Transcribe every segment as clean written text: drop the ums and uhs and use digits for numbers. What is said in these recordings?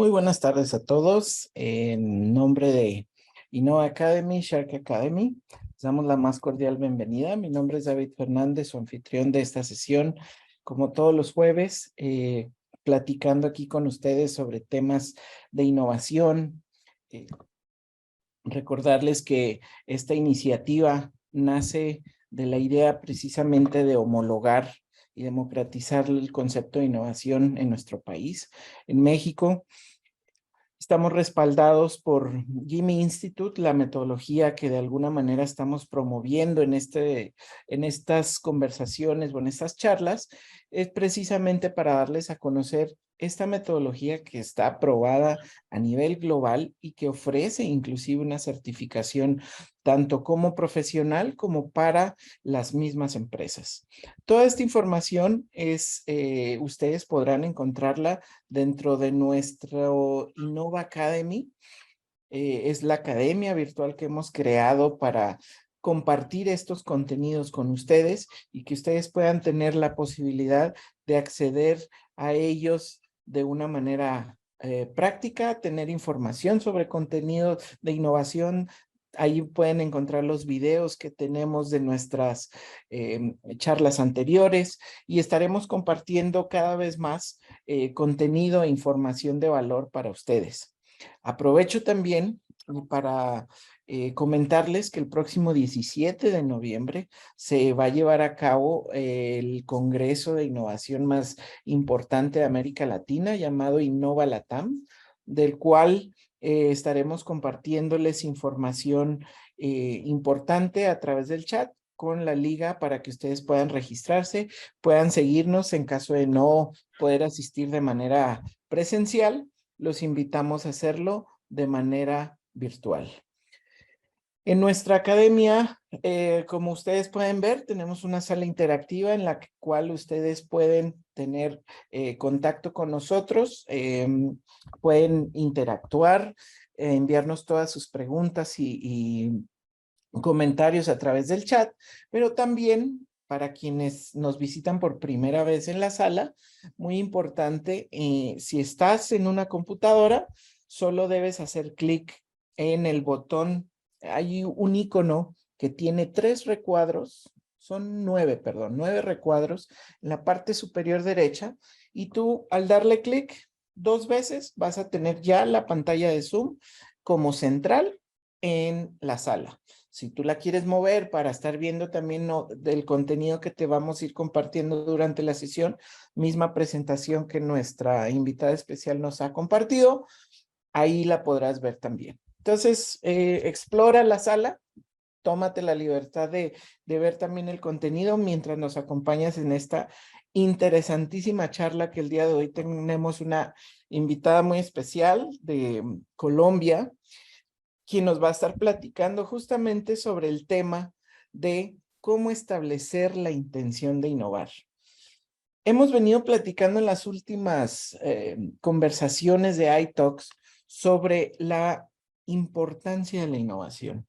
Muy buenas tardes a todos. En nombre de Innova Academy, Shark Academy, les damos la más cordial bienvenida. Mi nombre es David Fernández, su anfitrión de esta sesión, como todos los jueves, platicando aquí con ustedes sobre temas de innovación. Recordarles que esta iniciativa nace de la idea precisamente de homologar y democratizar el concepto de innovación en nuestro país. En México, estamos respaldados por Gimme Institute, la metodología que de alguna manera estamos promoviendo en estas conversaciones o en estas charlas, es precisamente para darles a conocer esta metodología que está aprobada a nivel global y que ofrece inclusive una certificación tanto como profesional como para las mismas empresas. Toda esta información ustedes podrán encontrarla dentro de nuestro Innova Academy. Es la academia virtual que hemos creado para compartir estos contenidos con ustedes y que ustedes puedan tener la posibilidad de acceder a ellos de una manera práctica, tener información sobre contenido de innovación. Ahí pueden encontrar los videos que tenemos de nuestras charlas anteriores y estaremos compartiendo cada vez más contenido e información de valor para ustedes. Aprovecho también para comentarles que el próximo 17 de noviembre se va a llevar a cabo el Congreso de Innovación más importante de América Latina, llamado Innova Latam, del cual estaremos compartiéndoles información importante a través del chat con la liga para que ustedes puedan registrarse, puedan seguirnos en caso de no poder asistir de manera presencial. Los invitamos a hacerlo de manera virtual. En nuestra academia, como ustedes pueden ver, tenemos una sala interactiva en la cual ustedes pueden tener contacto con nosotros, pueden interactuar, enviarnos todas sus preguntas y comentarios a través del chat, pero también para quienes nos visitan por primera vez en la sala, muy importante, si estás en una computadora, solo debes hacer clic en el botón. Hay un icono que tiene 3 recuadros, son 9, perdón, 9 recuadros en la parte superior derecha, y tú al darle clic 2 veces vas a tener ya la pantalla de Zoom como central en la sala. Si tú la quieres mover para estar viendo también del contenido que te vamos a ir compartiendo durante la sesión, misma presentación que nuestra invitada especial nos ha compartido, ahí la podrás ver también. Entonces, explora la sala, tómate la libertad de ver también el contenido mientras nos acompañas en esta interesantísima charla que el día de hoy tenemos una invitada muy especial de Colombia, quien nos va a estar platicando justamente sobre el tema de cómo establecer la intención de innovar. Hemos venido platicando en las últimas conversaciones de iTalks sobre la importancia de la innovación.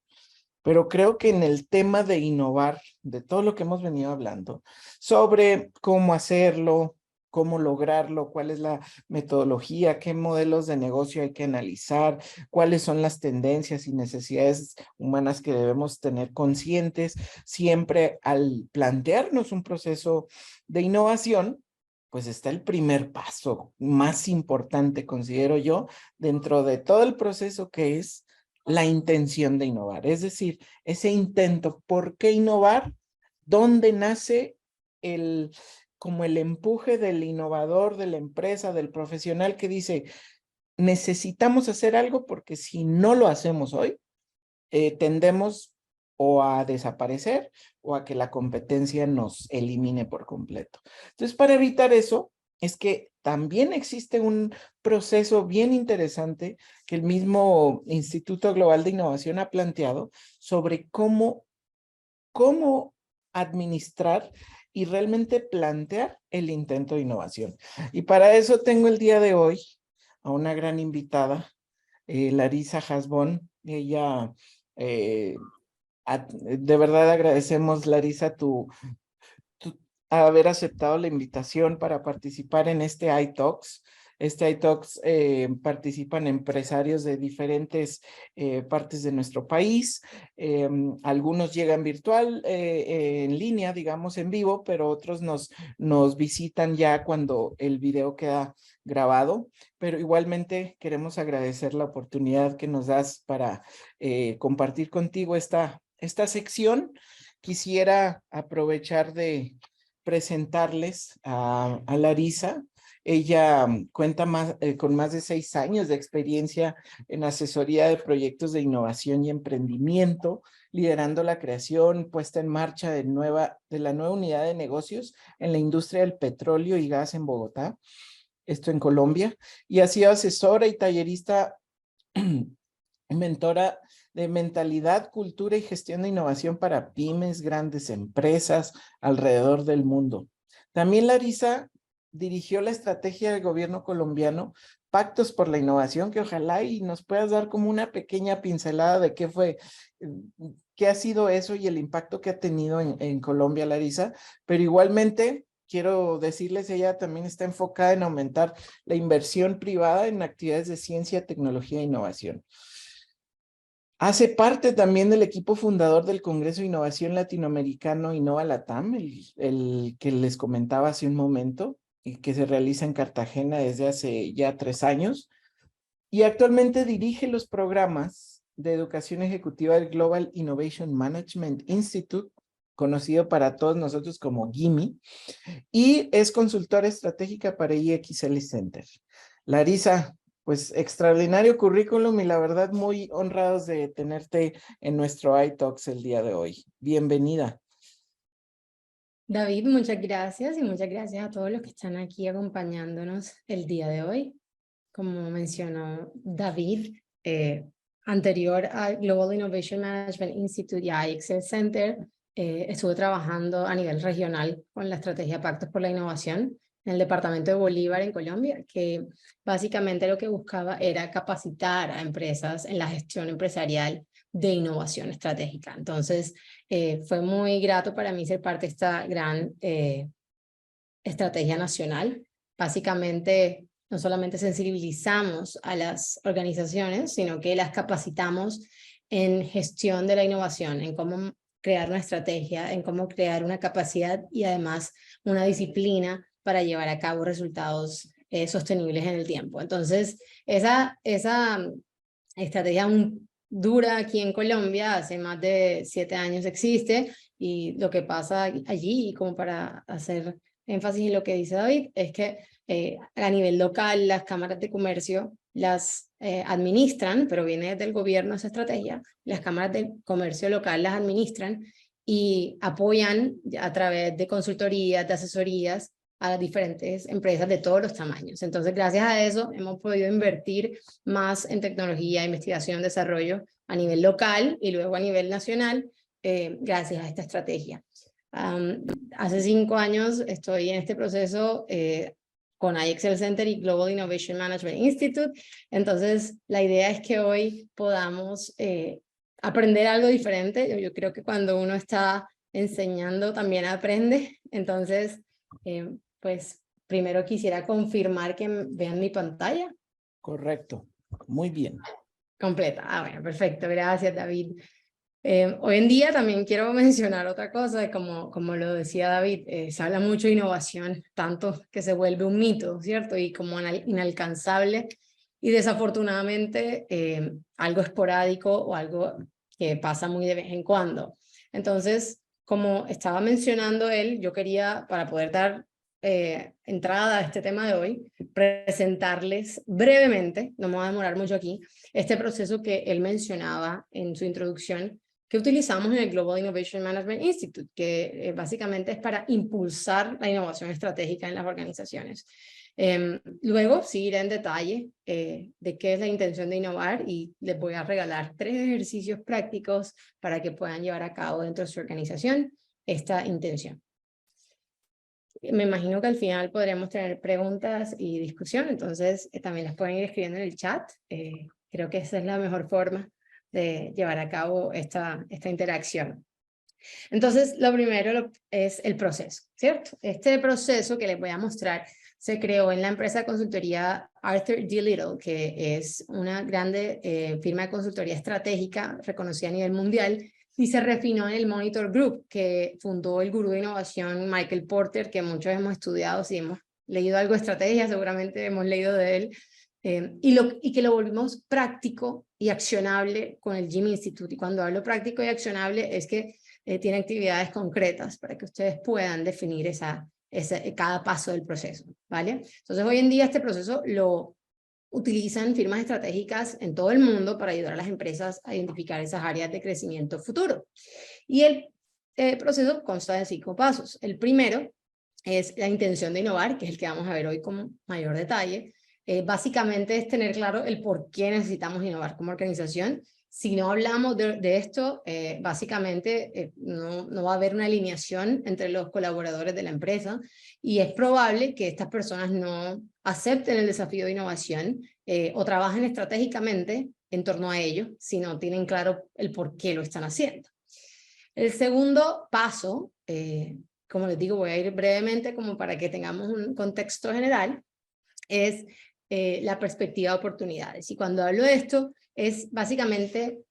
Pero creo que en el tema de innovar, de todo lo que hemos venido hablando, sobre cómo hacerlo, cómo lograrlo, cuál es la metodología, qué modelos de negocio hay que analizar, cuáles son las tendencias y necesidades humanas que debemos tener conscientes siempre al plantearnos un proceso de innovación, pues está el primer paso más importante, considero yo, dentro de todo el proceso, que es la intención de innovar. Es decir, ese intento, ¿por qué innovar? ¿Dónde nace como el empuje del innovador, de la empresa, del profesional que dice, necesitamos hacer algo porque si no lo hacemos hoy, tendemos o a desaparecer o a que la competencia nos elimine por completo? Entonces, para evitar eso, es que también existe un proceso bien interesante que el mismo Instituto Global de Innovación ha planteado sobre cómo administrar y realmente plantear el intento de innovación. Y para eso tengo el día de hoy a una gran invitada, Larisa Hasbón. Ella, de verdad agradecemos, Larisa, tu haber aceptado la invitación para participar en este iTalks. Este iTalks participan empresarios de diferentes partes de nuestro país. Algunos llegan virtual, en línea, digamos en vivo, pero otros nos visitan ya cuando el video queda grabado. Pero igualmente queremos agradecer la oportunidad que nos das para compartir contigo esta sección. Quisiera aprovechar de presentarles a Larisa. Ella cuenta con más de 6 años de experiencia en asesoría de proyectos de innovación y emprendimiento, liderando la creación, puesta en marcha de la nueva unidad de negocios en la industria del petróleo y gas en Bogotá, esto en Colombia, y ha sido asesora y tallerista mentora de mentalidad, cultura y gestión de innovación para pymes, grandes empresas alrededor del mundo. También Larisa dirigió la estrategia del gobierno colombiano Pactos por la Innovación, que ojalá y nos puedas dar como una pequeña pincelada de qué fue, qué ha sido eso y el impacto que ha tenido en Colombia, Larisa. Pero igualmente quiero decirles, ella también está enfocada en aumentar la inversión privada en actividades de ciencia, tecnología e innovación. Hace parte también del equipo fundador del Congreso de Innovación Latinoamericano Innova Latam, el que les comentaba hace un momento, y que se realiza en Cartagena desde hace ya 3 años, y actualmente dirige los programas de educación ejecutiva del Global Innovation Management Institute, conocido para todos nosotros como GIMI, y es consultora estratégica para EXL Center. Larisa, pues extraordinario currículum y la verdad muy honrados de tenerte en nuestro iTalks el día de hoy. Bienvenida. David, muchas gracias y muchas gracias a todos los que están aquí acompañándonos el día de hoy. Como mencionó David, anterior al Global Innovation Management Institute y a EXL Center, estuve trabajando a nivel regional con la estrategia Pactos por la Innovación en el departamento de Bolívar en Colombia, que básicamente lo que buscaba era capacitar a empresas en la gestión empresarial de innovación estratégica. Entonces, fue muy grato para mí ser parte de esta gran estrategia nacional. Básicamente, no solamente sensibilizamos a las organizaciones, sino que las capacitamos en gestión de la innovación, en cómo crear una estrategia, en cómo crear una capacidad y además una disciplina para llevar a cabo resultados sostenibles en el tiempo. Entonces, esa estrategia dura aquí en Colombia, hace más de 7 años existe, y lo que pasa allí, y como para hacer énfasis en lo que dice David, es que a nivel local las cámaras de comercio las administran, pero viene del gobierno esa estrategia, las cámaras de comercio local las administran y apoyan a través de consultorías, de asesorías a las diferentes empresas de todos los tamaños. Entonces, gracias a eso hemos podido invertir más en tecnología, investigación, desarrollo a nivel local y luego a nivel nacional, gracias a esta estrategia. Hace 5 años estoy en este proceso con EXL Center y Global Innovation Management Institute. Entonces, la idea es que hoy podamos aprender algo diferente. Yo creo que cuando uno está enseñando también aprende. Entonces, pues primero quisiera confirmar que vean mi pantalla. Correcto, muy bien. Completa. Bueno, perfecto. Gracias, David. Hoy en día también quiero mencionar otra cosa, como lo decía David, se habla mucho de innovación, tanto que se vuelve un mito, ¿cierto? Y como inalcanzable, y desafortunadamente algo esporádico o algo que pasa muy de vez en cuando. Entonces, como estaba mencionando él, yo quería, para poder dar entrada a este tema de hoy, presentarles brevemente, no me voy a demorar mucho aquí, este proceso que él mencionaba en su introducción, que utilizamos en el Global Innovation Management Institute, que básicamente es para impulsar la innovación estratégica en las organizaciones. Luego seguiré en detalle de qué es la intención de innovar y les voy a regalar 3 ejercicios prácticos para que puedan llevar a cabo dentro de su organización esta intención. Me imagino que al final podremos tener preguntas y discusión, entonces también las pueden ir escribiendo en el chat. Creo que esa es la mejor forma de llevar a cabo esta interacción. Entonces, lo primero es el proceso, ¿cierto? Este proceso que les voy a mostrar se creó en la empresa de consultoría Arthur D. Little, que es una grande firma de consultoría estratégica reconocida a nivel mundial, y se refinó en el Monitor Group, que fundó el gurú de innovación Michael Porter, que muchos hemos estudiado, si hemos leído algo de estrategia, seguramente hemos leído de él, y que lo volvimos práctico y accionable con el Jim Institute. Y cuando hablo práctico y accionable es que tiene actividades concretas para que ustedes puedan definir cada paso del proceso, ¿vale? Entonces hoy en día este proceso lo utilizan firmas estratégicas en todo el mundo para ayudar a las empresas a identificar esas áreas de crecimiento futuro. Y el proceso consta de 5 pasos. El primero es la intención de innovar, que es el que vamos a ver hoy con mayor detalle. Básicamente es tener claro el por qué necesitamos innovar como organización. Si no hablamos de esto, básicamente no va a haber una alineación entre los colaboradores de la empresa y es probable que estas personas no acepten el desafío de innovación o trabajen estratégicamente en torno a ello si no tienen claro el por qué lo están haciendo. El segundo paso, como les digo, voy a ir brevemente como para que tengamos un contexto general, es la perspectiva de oportunidades. Y cuando hablo de esto, es básicamente,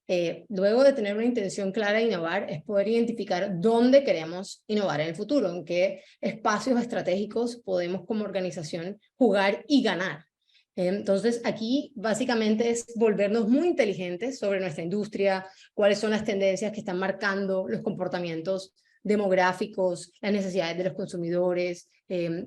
luego de tener una intención clara de innovar, es poder identificar dónde queremos innovar en el futuro, en qué espacios estratégicos podemos como organización jugar y ganar. Entonces aquí básicamente es volvernos muy inteligentes sobre nuestra industria, cuáles son las tendencias que están marcando los comportamientos demográficos, las necesidades de los consumidores,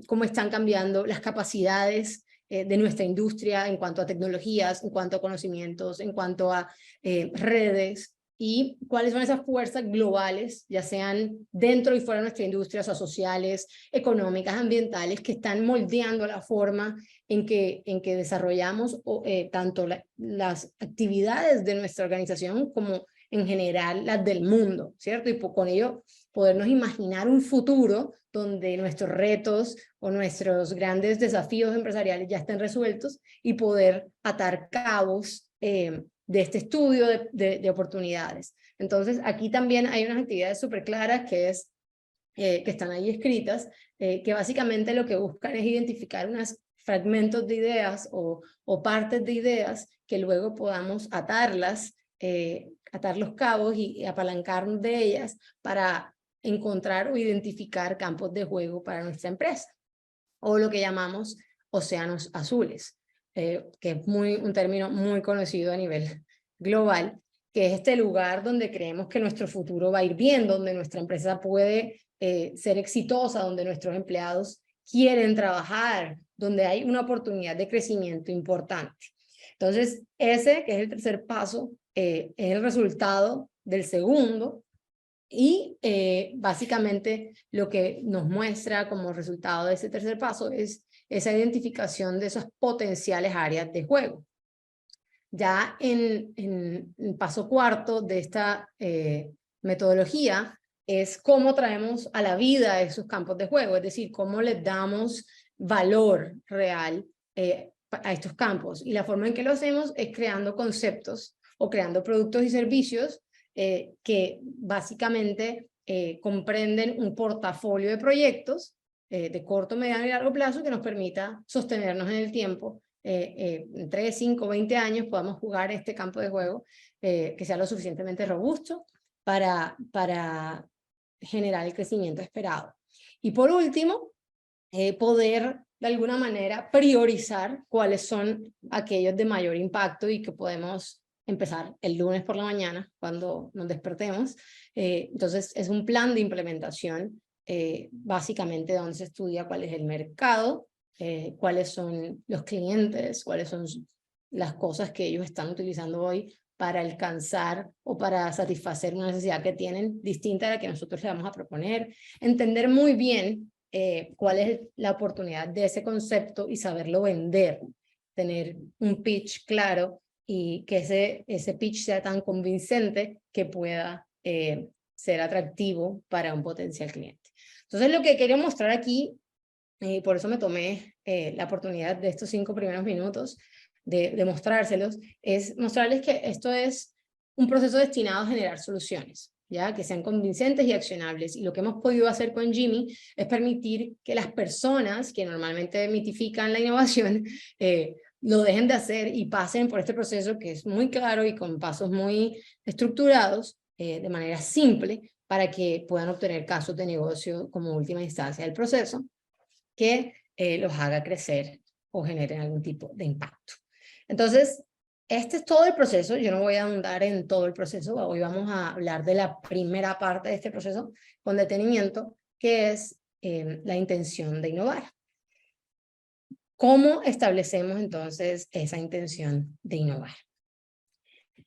cómo están cambiando las capacidades de nuestra industria en cuanto a tecnologías, en cuanto a conocimientos, en cuanto a redes, y cuáles son esas fuerzas globales, ya sean dentro y fuera de nuestra industria, o sea, sociales, económicas, ambientales, que están moldeando la forma en que desarrollamos tanto las actividades de nuestra organización como en general las del mundo, ¿cierto? Y con ello podernos imaginar un futuro donde nuestros retos o nuestros grandes desafíos empresariales ya estén resueltos y poder atar cabos de este estudio de oportunidades. Entonces, aquí también hay unas actividades súper claras que están ahí escritas, que básicamente lo que buscan es identificar unos fragmentos de ideas o partes de ideas que luego podamos atarlas, atar los cabos y apalancarnos de ellas para encontrar o identificar campos de juego para nuestra empresa, o lo que llamamos océanos azules, que es un término muy conocido a nivel global, que es este lugar donde creemos que nuestro futuro va a ir bien, donde nuestra empresa puede ser exitosa, donde nuestros empleados quieren trabajar, donde hay una oportunidad de crecimiento importante. Entonces, ese, que es el tercer paso, es el resultado del segundo, y básicamente lo que nos muestra como resultado de ese tercer paso es esa identificación de esas potenciales áreas de juego. Ya en el paso cuarto de esta metodología es cómo traemos a la vida esos campos de juego, es decir, cómo les damos valor real a estos campos. Y la forma en que lo hacemos es creando conceptos o creando productos y servicios que básicamente comprenden un portafolio de proyectos de corto, mediano y largo plazo que nos permita sostenernos en el tiempo. 3, 5, 20 años podamos jugar este campo de juego que sea lo suficientemente robusto para generar el crecimiento esperado. Y por último, poder de alguna manera priorizar cuáles son aquellos de mayor impacto y que podemos empezar el lunes por la mañana cuando nos despertemos. Entonces es un plan de implementación básicamente donde se estudia cuál es el mercado, cuáles son los clientes, cuáles son las cosas que ellos están utilizando hoy para alcanzar o para satisfacer una necesidad que tienen distinta a la que nosotros le vamos a proponer. Entender muy bien cuál es la oportunidad de ese concepto y saberlo vender. Tener un pitch claro y que ese pitch sea tan convincente que pueda ser atractivo para un potencial cliente. Entonces lo que quería mostrar aquí, por eso me tomé la oportunidad de estos 5 primeros minutos de mostrárselos, es mostrarles que esto es un proceso destinado a generar soluciones. ya que sean convincentes y accionables. Y lo que hemos podido hacer con Jimmy es permitir que las personas que normalmente mitifican la innovación lo dejen de hacer y pasen por este proceso que es muy claro y con pasos muy estructurados, de manera simple, para que puedan obtener casos de negocio como última instancia del proceso, que los haga crecer o generen algún tipo de impacto. Entonces, este es todo el proceso. Yo no voy a ahondar en todo el proceso. Hoy vamos a hablar de la primera parte de este proceso con detenimiento, que es la intención de innovar. ¿Cómo establecemos entonces esa intención de innovar?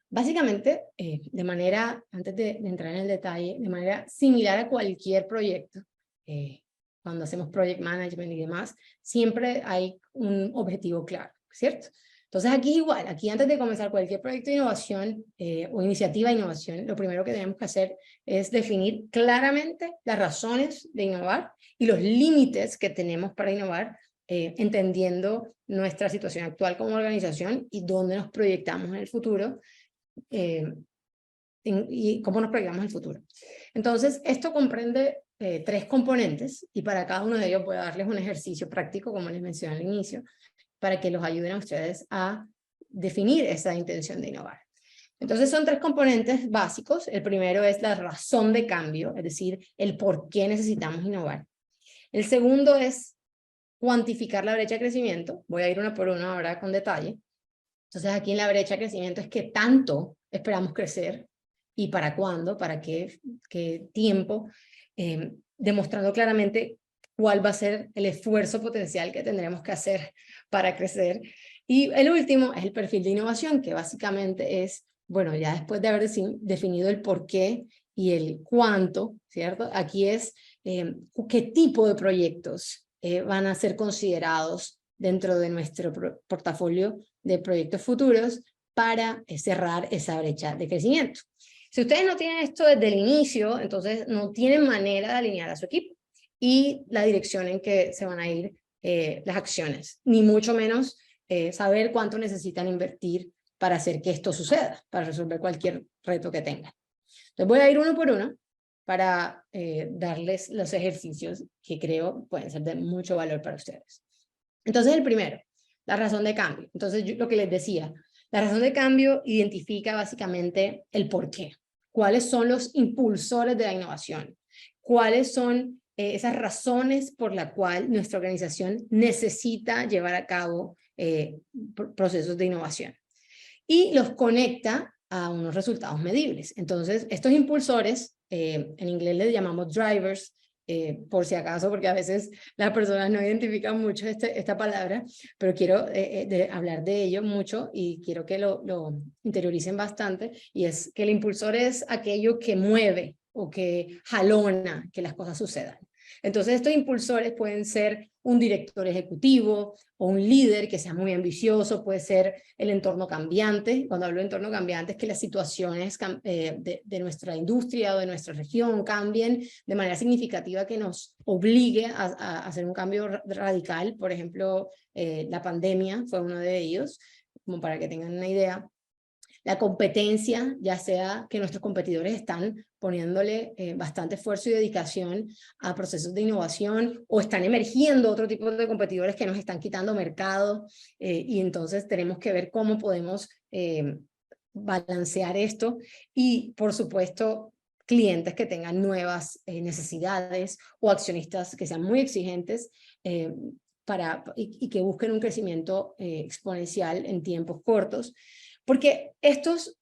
Básicamente, de manera, antes de entrar en el detalle, de manera similar a cualquier proyecto, cuando hacemos project management y demás, siempre hay un objetivo claro, ¿cierto? Entonces aquí igual, aquí antes de comenzar cualquier proyecto de innovación o iniciativa de innovación, lo primero que tenemos que hacer es definir claramente las razones de innovar y los límites que tenemos para innovar, entendiendo nuestra situación actual como organización y dónde nos proyectamos en el futuro, y cómo nos proyectamos el futuro. Entonces, esto comprende 3 componentes, y para cada uno de ellos voy a darles un ejercicio práctico, como les mencioné al inicio, para que los ayuden a ustedes a definir esa intención de innovar. Entonces, son 3 componentes básicos. El primero es la razón de cambio, es decir, el por qué necesitamos innovar. El segundo es cuantificar la brecha de crecimiento. Voy a ir una por una ahora con detalle. Entonces, aquí en la brecha de crecimiento es qué tanto esperamos crecer y para cuándo, para qué tiempo, demostrando claramente cuál va a ser el esfuerzo potencial que tendremos que hacer para crecer. Y el último es el perfil de innovación, que básicamente es, bueno, ya después de haber definido el por qué y el cuánto, ¿cierto? Aquí es qué tipo de proyectos van a ser considerados dentro de nuestro portafolio de proyectos futuros para cerrar esa brecha de crecimiento. Si ustedes no tienen esto desde el inicio, entonces no tienen manera de alinear a su equipo y la dirección en que se van a ir las acciones, ni mucho menos saber cuánto necesitan invertir para hacer que esto suceda, para resolver cualquier reto que tengan. Entonces voy a ir uno por uno para darles los ejercicios que creo pueden ser de mucho valor para ustedes. Entonces el primero, la razón de cambio. Entonces yo, lo que les decía, la razón de cambio identifica básicamente el por qué. ¿Cuáles son los impulsores de la innovación? ¿Cuáles son esas razones por las cuales nuestra organización necesita llevar a cabo procesos de innovación? Y los conecta a unos resultados medibles. Entonces, estos impulsores, en inglés les llamamos drivers, por si acaso, porque a veces las personas no identifican mucho esta palabra, pero quiero hablar de ello mucho y quiero que lo interioricen bastante, y es que el impulsor es aquello que mueve o que jalona que las cosas sucedan. Entonces, estos impulsores pueden ser un director ejecutivo o un líder que sea muy ambicioso, puede ser el entorno cambiante. Cuando hablo de entorno cambiante es que las situaciones de nuestra industria o de nuestra región cambien de manera significativa, que nos obligue a hacer un cambio radical. Por ejemplo, la pandemia fue uno de ellos, como para que tengan una idea. La competencia, ya sea que nuestros competidores están poniéndole bastante esfuerzo y dedicación a procesos de innovación, o están emergiendo otro tipo de competidores que nos están quitando mercado, y entonces tenemos que ver cómo podemos balancear esto, y por supuesto clientes que tengan nuevas necesidades, o accionistas que sean muy exigentes y que busquen un crecimiento exponencial en tiempos cortos. Porque estos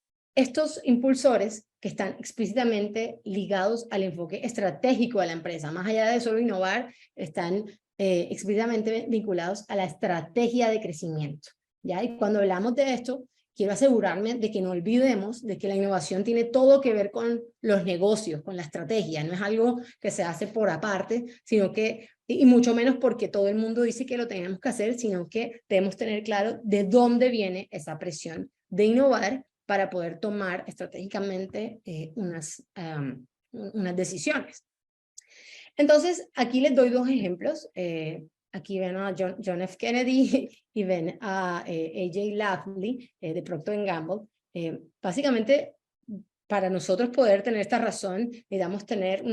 impulsores que están explícitamente ligados al enfoque estratégico de la empresa, más allá de solo innovar, están explícitamente vinculados a la estrategia de crecimiento, ¿ya? Y cuando hablamos de esto, quiero asegurarme de que no olvidemos de que la innovación tiene todo que ver con los negocios, con la estrategia. No es algo que se hace por aparte, sino que, y mucho menos porque todo el mundo dice que lo tenemos que hacer, sino que debemos tener claro de dónde viene esa presión de innovar para poder tomar estratégicamente unas decisiones. Entonces, aquí les doy 2 ejemplos. Aquí ven a John F. Kennedy y ven a A.J. Lafley de Procter & Gamble. Básicamente, para nosotros poder tener esta razón, necesitamos tener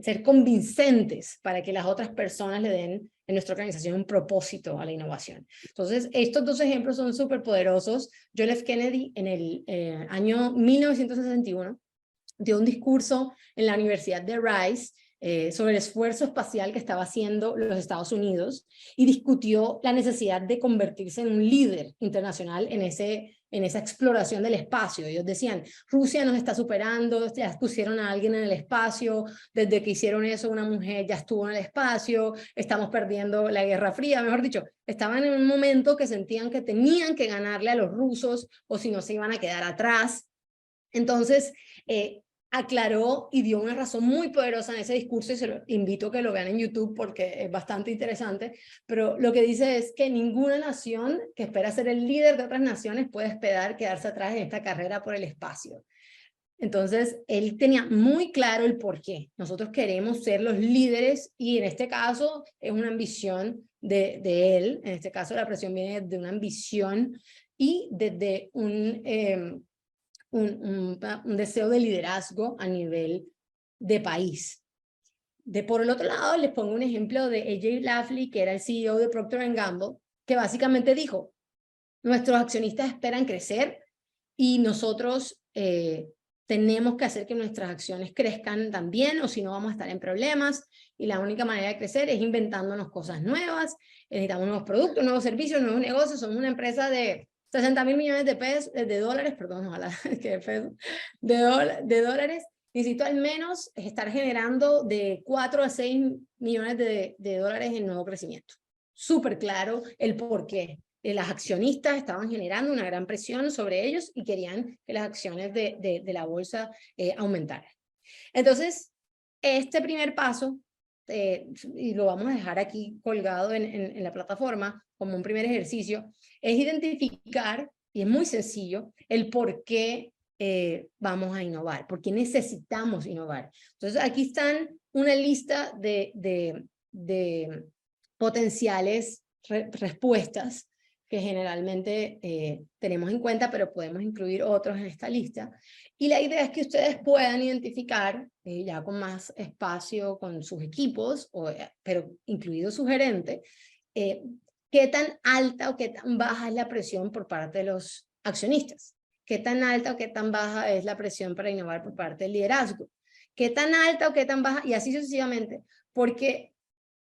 ser convincentes para que las otras personas le den en nuestra organización un propósito a la innovación. Entonces, estos dos ejemplos son súper poderosos. John F. Kennedy en el año 1961 dio un discurso en la Universidad de Rice sobre el esfuerzo espacial que estaba haciendo los Estados Unidos y discutió la necesidad de convertirse en un líder internacional en esa exploración del espacio. Ellos decían, Rusia nos está superando, ya pusieron a alguien en el espacio, desde que hicieron eso una mujer ya estuvo en el espacio, estamos perdiendo la Guerra Fría, mejor dicho, estaban en un momento que sentían que tenían que ganarle a los rusos o si no se iban a quedar atrás. Entonces, aclaró y dio una razón muy poderosa en ese discurso y se lo invito a que lo vean en YouTube porque es bastante interesante, pero lo que dice es que ninguna nación que espera ser el líder de otras naciones puede esperar quedarse atrás en esta carrera por el espacio. Entonces, él tenía muy claro el por qué. Nosotros queremos ser los líderes y en este caso es una ambición de él, en este caso la presión viene de una ambición y desde un deseo de liderazgo a nivel de país. Por el otro lado, les pongo un ejemplo de A.J. Lafley, que era el CEO de Procter & Gamble, que básicamente dijo, nuestros accionistas esperan crecer y nosotros tenemos que hacer que nuestras acciones crezcan también, o si no vamos a estar en problemas, y la única manera de crecer es inventándonos cosas nuevas, necesitamos nuevos productos, nuevos servicios, nuevos negocios, somos una empresa de 60.000 millones de dólares, perdón, ojalá que de pesos, de dólares, necesito al menos estar generando de 4 a 6 millones de dólares en nuevo crecimiento. Súper claro el por qué. Las accionistas estaban generando una gran presión sobre ellos y querían que las acciones de la bolsa aumentaran. Entonces, este primer paso, y lo vamos a dejar aquí colgado en la plataforma como un primer ejercicio, es identificar, y es muy sencillo, el por qué vamos a innovar, por qué necesitamos innovar. Entonces, aquí están una lista de potenciales respuestas que generalmente tenemos en cuenta, pero podemos incluir otros en esta lista. Y la idea es que ustedes puedan identificar, ya con más espacio con sus equipos, pero incluido su gerente, qué tan alta o qué tan baja es la presión por parte de los accionistas, qué tan alta o qué tan baja es la presión para innovar por parte del liderazgo, qué tan alta o qué tan baja, y así sucesivamente, porque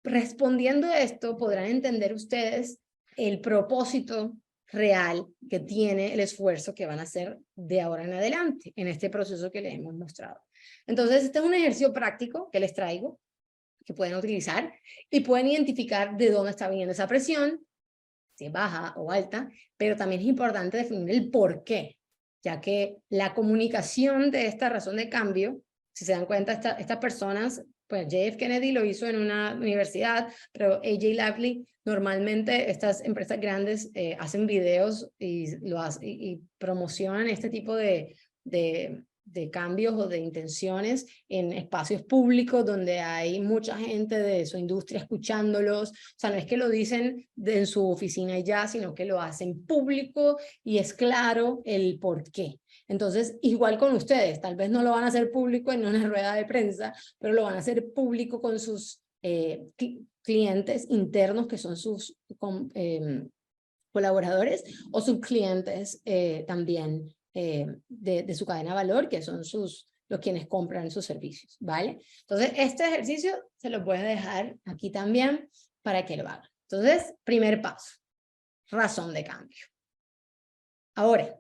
respondiendo a esto podrán entender ustedes el propósito real que tiene el esfuerzo que van a hacer de ahora en adelante en este proceso que les hemos mostrado. Entonces, este es un ejercicio práctico que les traigo, que pueden utilizar y pueden identificar de dónde está viniendo esa presión, si es baja o alta, pero también es importante definir el por qué, ya que la comunicación de esta razón de cambio, si se dan cuenta, estas personas, pues JF Kennedy lo hizo en una universidad, pero A.J. Lafley, normalmente estas empresas grandes hacen videos y promocionan este tipo de cambios o de intenciones en espacios públicos donde hay mucha gente de su industria escuchándolos. O sea, no es que lo dicen en su oficina y ya, sino que lo hacen público y es claro el por qué. Entonces, igual con ustedes, tal vez no lo van a hacer público en una rueda de prensa, pero lo van a hacer público con sus clientes internos, que son sus colaboradores, o sus clientes también de su cadena de valor, que son los quienes compran sus servicios, ¿vale? Entonces, este ejercicio se lo voy a dejar aquí también para que lo hagan. Entonces, primer paso, razón de cambio. Ahora,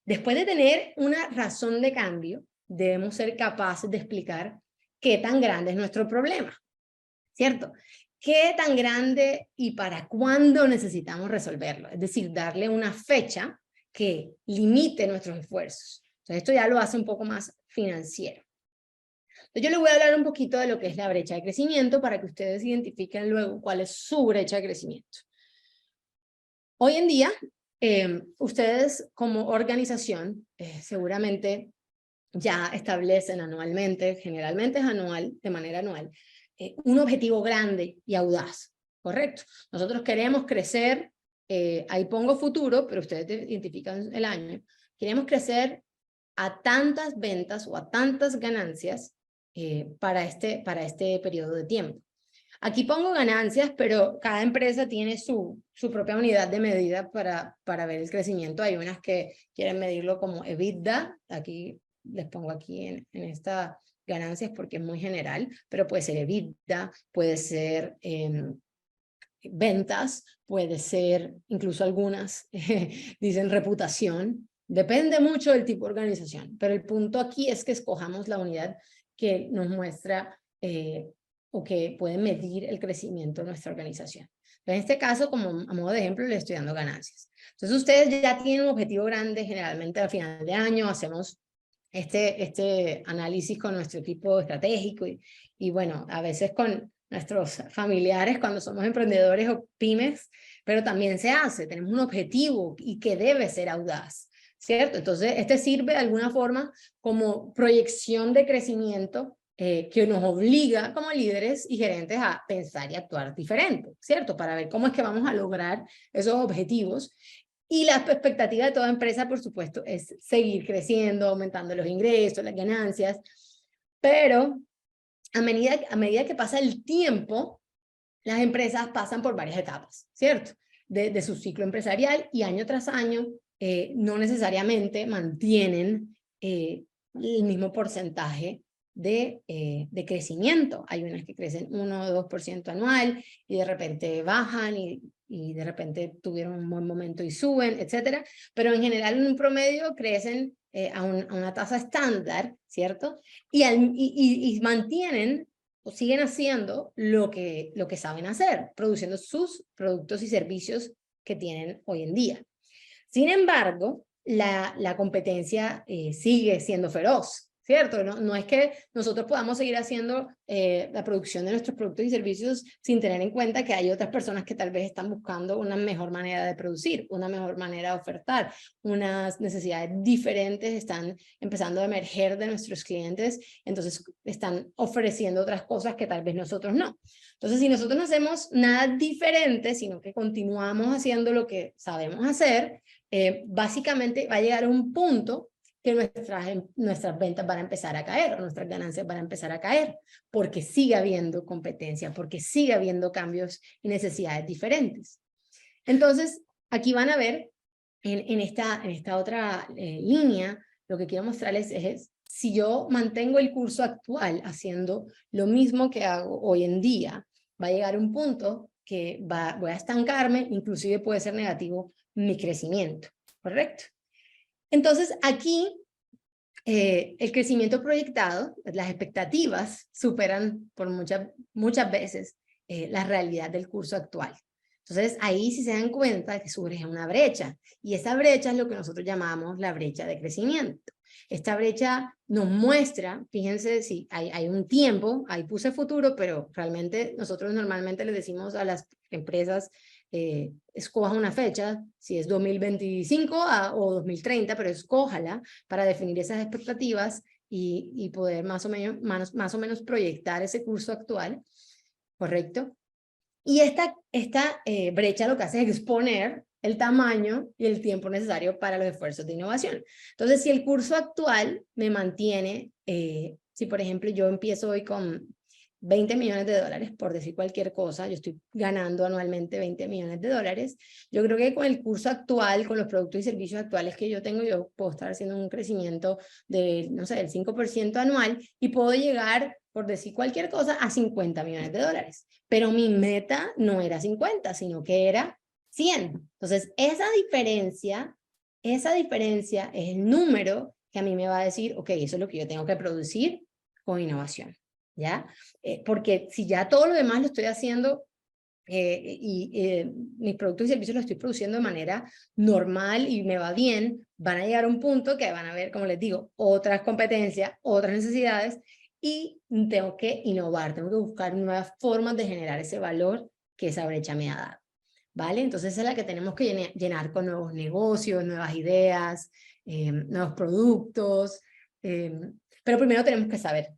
después de tener una razón de cambio, debemos ser capaces de explicar qué tan grande es nuestro problema, ¿cierto? ¿Qué tan grande y para cuándo necesitamos resolverlo? Es decir, darle una fecha que limite nuestros esfuerzos. Entonces, esto ya lo hace un poco más financiero. Entonces, yo les voy a hablar un poquito de lo que es la brecha de crecimiento para que ustedes identifiquen luego cuál es su brecha de crecimiento. Hoy en día, ustedes como organización seguramente ya establecen anualmente, generalmente es anual, de manera anual, un objetivo grande y audaz, ¿correcto? Nosotros queremos crecer, ahí pongo futuro, pero ustedes identifican el año, queremos crecer a tantas ventas o a tantas ganancias para este periodo de tiempo. Aquí pongo ganancias, pero cada empresa tiene su propia unidad de medida para ver el crecimiento. Hay unas que quieren medirlo como EBITDA. Aquí les pongo aquí en esta ganancias porque es muy general, pero puede ser EBITDA, puede ser ventas, puede ser incluso algunas dicen reputación. Depende mucho del tipo de organización, pero el punto aquí es que escojamos la unidad que nos muestra o que puede medir el crecimiento de nuestra organización. En este caso, como a modo de ejemplo, le estoy dando ganancias. Entonces, ustedes ya tienen un objetivo grande, generalmente al final de año hacemos este análisis con nuestro equipo estratégico y bueno, a veces con nuestros familiares cuando somos emprendedores o pymes, pero también se hace, tenemos un objetivo y que debe ser audaz, ¿cierto? Entonces, este sirve de alguna forma como proyección de crecimiento que nos obliga como líderes y gerentes a pensar y actuar diferente, ¿cierto? Para ver cómo es que vamos a lograr esos objetivos. Y la expectativa de toda empresa, por supuesto, es seguir creciendo, aumentando los ingresos, las ganancias, pero a medida que pasa el tiempo, las empresas pasan por varias etapas, ¿cierto? De su ciclo empresarial y año tras año no necesariamente mantienen el mismo porcentaje de crecimiento. Hay unas que crecen 1 o 2% anual y de repente bajan y de repente tuvieron un buen momento y suben, etcétera. Pero en general en un promedio crecen a una tasa estándar, ¿cierto? Y mantienen o siguen haciendo lo que saben hacer, produciendo sus productos y servicios que tienen hoy en día. Sin embargo, la competencia sigue siendo feroz, ¿cierto? No es que nosotros podamos seguir haciendo la producción de nuestros productos y servicios sin tener en cuenta que hay otras personas que tal vez están buscando una mejor manera de producir, una mejor manera de ofertar, unas necesidades diferentes están empezando a emerger de nuestros clientes, entonces están ofreciendo otras cosas que tal vez nosotros no. Entonces, si nosotros no hacemos nada diferente, sino que continuamos haciendo lo que sabemos hacer, básicamente va a llegar a un punto que nuestras ventas van a empezar a caer, o nuestras ganancias van a empezar a caer, porque sigue habiendo competencia, porque sigue habiendo cambios y necesidades diferentes. Entonces, aquí van a ver, en esta otra línea, lo que quiero mostrarles es si yo mantengo el curso actual haciendo lo mismo que hago hoy en día, va a llegar un punto que voy a estancarme, inclusive puede ser negativo mi crecimiento, ¿correcto? Entonces, aquí el crecimiento proyectado, las expectativas superan por muchas veces la realidad del curso actual. Entonces, ahí sí se dan cuenta que surge una brecha, y esa brecha es lo que nosotros llamamos la brecha de crecimiento. Esta brecha nos muestra, fíjense, si hay un tiempo, ahí puse futuro, pero realmente nosotros normalmente les decimos a las empresas, escoja una fecha, si es 2025 o 2030, pero escójala para definir esas expectativas y poder más o menos proyectar ese curso actual, ¿correcto? Y esta brecha lo que hace es exponer el tamaño y el tiempo necesario para los esfuerzos de innovación. Entonces, si el curso actual me mantiene, si por ejemplo yo empiezo hoy con 20 millones de dólares, por decir cualquier cosa, yo estoy ganando anualmente 20 millones de dólares, yo creo que con el curso actual, con los productos y servicios actuales que yo tengo, yo puedo estar haciendo un crecimiento de, no sé, del 5% anual y puedo llegar, por decir cualquier cosa, a 50 millones de dólares. Pero mi meta no era 50, sino que era 100. Entonces, esa diferencia es el número que a mí me va a decir, ok, eso es lo que yo tengo que producir con innovación, ¿ya? Porque si ya todo lo demás lo estoy haciendo mis productos y servicios los estoy produciendo de manera normal y me va bien, van a llegar a un punto que van a haber, como les digo, otras competencias, otras necesidades, y tengo que innovar, tengo que buscar nuevas formas de generar ese valor que esa brecha me ha dado, ¿vale? Entonces esa es la que tenemos que llenar con nuevos negocios, nuevas ideas, nuevos productos, pero primero tenemos que saber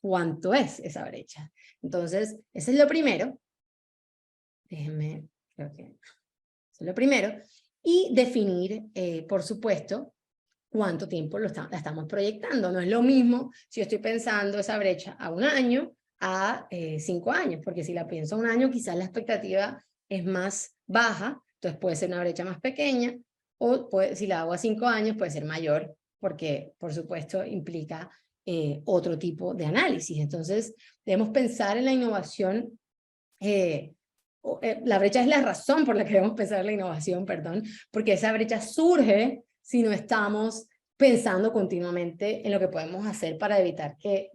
cuánto es esa brecha. Entonces, ese es lo primero. Déjenme, creo que eso es lo primero. Y definir, por supuesto, cuánto tiempo la estamos proyectando. No es lo mismo si yo estoy pensando esa brecha a 1 año, a 5 años, porque si la pienso a 1 año, quizás la expectativa es más baja, entonces puede ser una brecha más pequeña, o si la hago a 5 años puede ser mayor, porque por supuesto implica otro tipo de análisis. Entonces debemos pensar en la innovación. La brecha es la razón por la que debemos pensar en la innovación, perdón, porque esa brecha surge si no estamos pensando continuamente en lo que podemos hacer para evitar que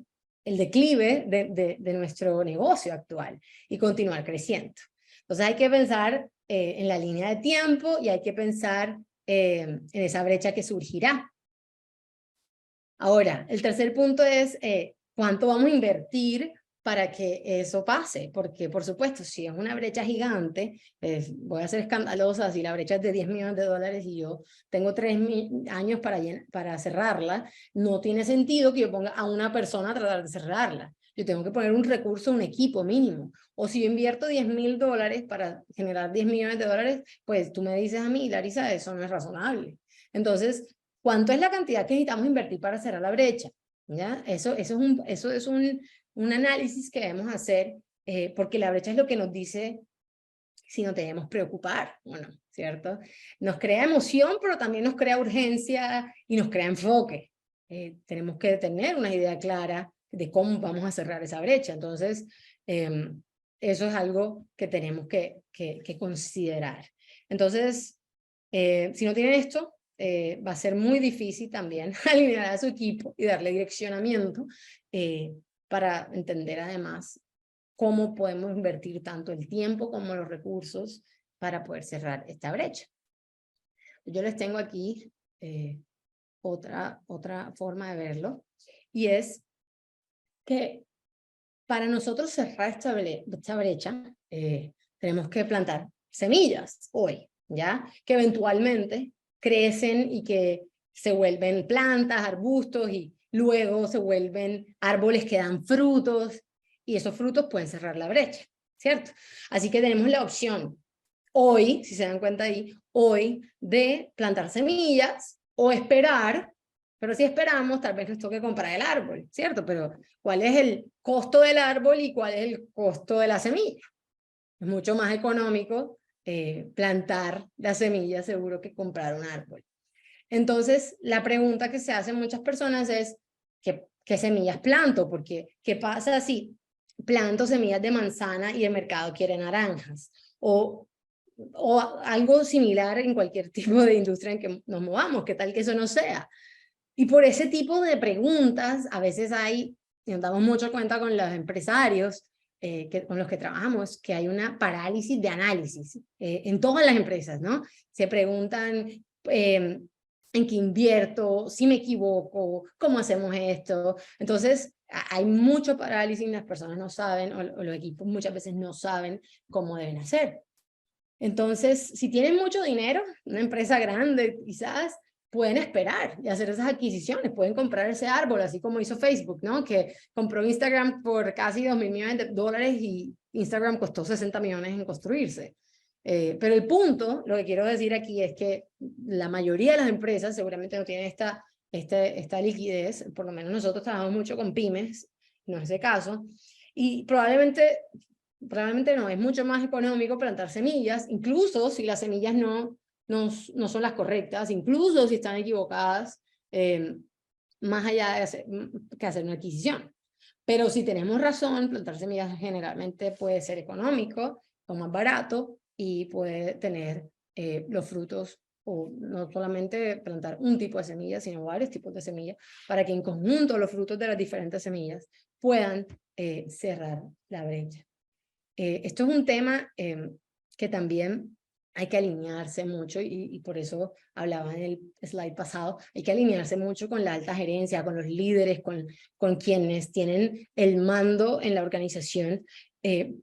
el declive de nuestro negocio actual y continuar creciendo. Entonces hay que pensar en la línea de tiempo y hay que pensar en esa brecha que surgirá. Ahora, el tercer punto es cuánto vamos a invertir para que eso pase, porque por supuesto, si es una brecha gigante, voy a ser escandalosa si la brecha es de $10 millones y yo tengo 3 años para cerrarla, no tiene sentido que yo ponga a una persona a tratar de cerrarla. Yo tengo que poner un recurso, un equipo mínimo. O si yo invierto $10.000 para generar $10 millones, pues tú me dices a mí, Larisa, eso no es razonable. Entonces, ¿cuánto es la cantidad que necesitamos invertir para cerrar la brecha? ¿Ya? Eso es un análisis que debemos hacer, porque la brecha es lo que nos dice si nos debemos preocupar o no, ¿cierto? Nos crea emoción, pero también nos crea urgencia y nos crea enfoque. Tenemos que tener una idea clara de cómo vamos a cerrar esa brecha. Entonces, eso es algo que tenemos que considerar. Entonces, si no tienen esto, va a ser muy difícil también alinear a su equipo y darle direccionamiento para entender además cómo podemos invertir tanto el tiempo como los recursos para poder cerrar esta brecha. Yo les tengo aquí otra forma de verlo, y es que para nosotros cerrar esta brecha tenemos que plantar semillas hoy, ¿ya? Que eventualmente crecen y que se vuelven plantas, arbustos y luego se vuelven árboles que dan frutos y esos frutos pueden cerrar la brecha, ¿cierto? Así que tenemos la opción hoy, si se dan cuenta ahí, hoy de plantar semillas o esperar, pero si esperamos tal vez nos toque comprar el árbol, ¿cierto? Pero ¿cuál es el costo del árbol y cuál es el costo de la semilla? Es mucho más económico plantar la semilla seguro que comprar un árbol. Entonces, la pregunta que se hacen muchas personas es, ¿qué semillas planto? Porque, ¿qué pasa si planto semillas de manzana y el mercado quiere naranjas? O algo similar en cualquier tipo de industria en que nos movamos, ¿qué tal que eso no sea? Y por ese tipo de preguntas, a veces nos damos mucho cuenta con los empresarios con los que trabajamos, que hay una parálisis de análisis en todas las empresas, ¿no? Se preguntan en qué invierto, si me equivoco, cómo hacemos esto. Entonces, hay mucho parálisis, las personas no saben, o los equipos muchas veces no saben cómo deben hacer. Entonces, si tienen mucho dinero, una empresa grande quizás, pueden esperar y hacer esas adquisiciones, pueden comprar ese árbol, así como hizo Facebook, ¿no? Que compró Instagram por casi $2.000 millones y Instagram costó 60 millones en construirse. Pero el punto, lo que quiero decir aquí es que la mayoría de las empresas seguramente no tienen esta liquidez, por lo menos nosotros trabajamos mucho con pymes, no es ese caso, y probablemente no, es mucho más económico plantar semillas, incluso si las semillas no son las correctas, incluso si están equivocadas, más allá que hacer una adquisición. Pero si tenemos razón, plantar semillas generalmente puede ser económico o más barato y puede tener los frutos, o no solamente plantar un tipo de semillas, sino varios tipos de semillas, para que en conjunto los frutos de las diferentes semillas puedan cerrar la brecha. Esto es un tema que también hay que alinearse mucho y por eso hablaba en el slide pasado, hay que alinearse mucho con la alta gerencia, con los líderes, con quienes tienen el mando en la organización,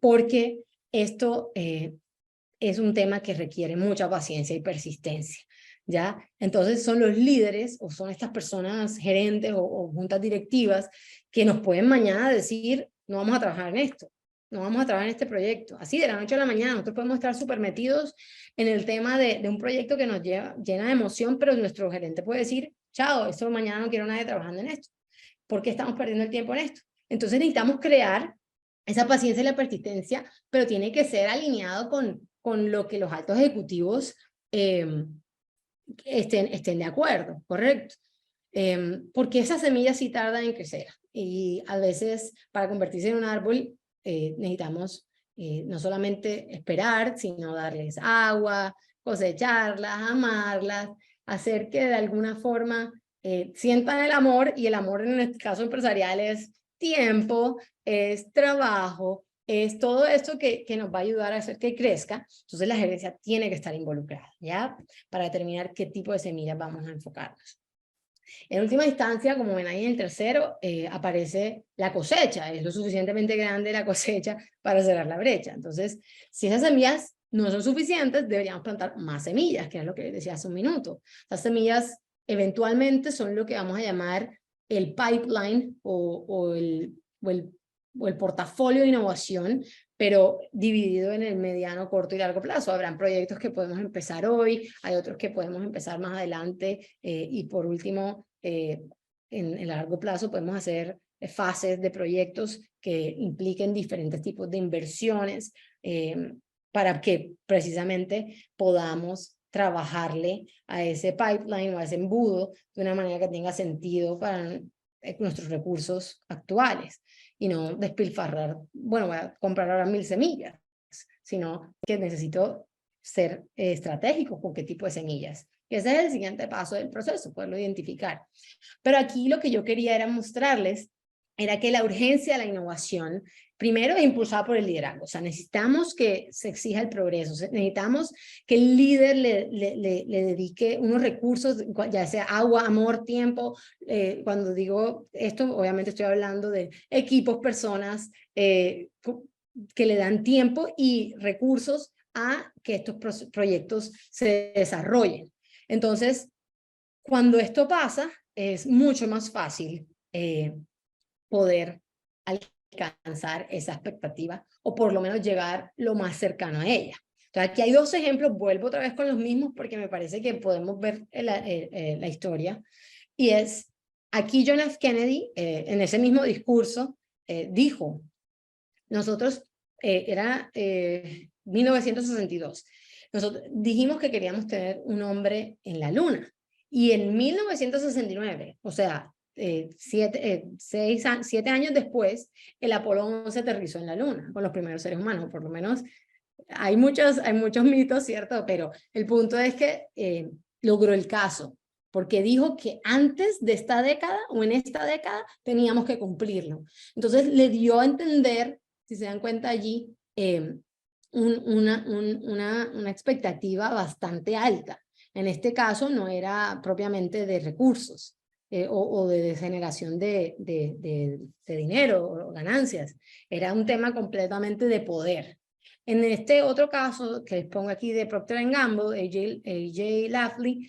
porque esto es un tema que requiere mucha paciencia y persistencia, ¿ya? Entonces son los líderes o son estas personas gerentes o juntas directivas que nos pueden mañana decir, no vamos a trabajar en esto, no vamos a trabajar en este proyecto. Así de la noche a la mañana nosotros podemos estar súper metidos en el tema de un proyecto que nos llena de emoción, pero nuestro gerente puede decir, chao, eso mañana no quiero a nadie trabajando en esto. ¿Por qué estamos perdiendo el tiempo en esto? Entonces necesitamos crear esa paciencia y la persistencia, pero tiene que ser alineado con lo que los altos ejecutivos estén de acuerdo, ¿correcto? Porque esas semillas sí tardan en crecer y a veces para convertirse en un árbol necesitamos no solamente esperar, sino darles agua, cosecharlas, amarlas, hacer que de alguna forma sientan el amor, y el amor en este caso empresarial es tiempo, es trabajo, es todo esto que nos va a ayudar a hacer que crezca. Entonces la gerencia tiene que estar involucrada, ¿ya? Para determinar qué tipo de semillas vamos a enfocarnos. En última instancia, como ven ahí en el tercero, aparece la cosecha. Es lo suficientemente grande la cosecha para cerrar la brecha. Entonces, si esas semillas no son suficientes, deberíamos plantar más semillas, que es lo que les decía hace un minuto. Las semillas eventualmente son lo que vamos a llamar el pipeline o el portafolio de innovación, pero dividido en el mediano, corto y largo plazo. Habrán proyectos que podemos empezar hoy, hay otros que podemos empezar más adelante, y por último, en largo plazo podemos hacer fases de proyectos que impliquen diferentes tipos de inversiones, para que precisamente podamos trabajarle a ese pipeline o a ese embudo de una manera que tenga sentido para nuestros recursos actuales, y no despilfarrar, bueno, voy a comprar ahora 1000 semillas, sino que necesito ser estratégico con qué tipo de semillas. Y ese es el siguiente paso del proceso, poderlo identificar. Pero aquí lo que yo quería era mostrarles era que la urgencia de la innovación, primero, es impulsada por el liderazgo. O sea, necesitamos que se exija el progreso, necesitamos que el líder le dedique unos recursos, ya sea agua, amor, tiempo. Cuando digo esto, obviamente estoy hablando de equipos, personas que le dan tiempo y recursos a que estos proyectos se desarrollen. Entonces, cuando esto pasa, es mucho más fácil poder alcanzar esa expectativa, o por lo menos llegar lo más cercano a ella. Entonces, aquí hay dos ejemplos, vuelvo otra vez con los mismos porque me parece que podemos ver la historia, y es, aquí John F. Kennedy, en ese mismo discurso, dijo, nosotros, era 1962, nosotros dijimos que queríamos tener un hombre en la luna, y en 1969, o sea, 7 años después, el Apolo 11 aterrizó en la luna con los primeros seres humanos. Por lo menos hay muchos mitos, ¿cierto? Pero el punto es que logró el caso, porque dijo que antes de esta década o en esta década teníamos que cumplirlo. Entonces le dio a entender, si se dan cuenta allí, una expectativa bastante alta. En este caso no era propiamente de recursos o de generación de dinero o ganancias, era un tema completamente de poder. En este otro caso que les pongo aquí de Procter & Gamble, AJ Lafley,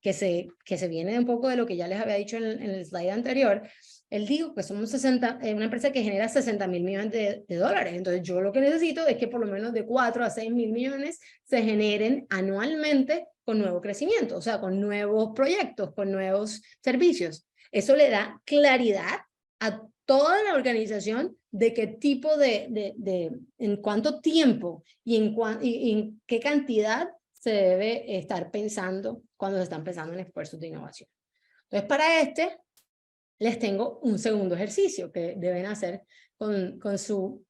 que se viene un poco de lo que ya les había dicho en el slide anterior, él dijo que somos una empresa que genera 60,000 millones de dólares. Entonces yo lo que necesito es que por lo menos de 4 a 6,000 millones se generen anualmente con nuevo crecimiento, o sea, con nuevos proyectos, con nuevos servicios. Eso le da claridad a toda la organización de qué tipo en cuánto tiempo y en qué cantidad se debe estar pensando cuando se están pensando en esfuerzos de innovación. Entonces, para les tengo un segundo ejercicio que deben hacer con su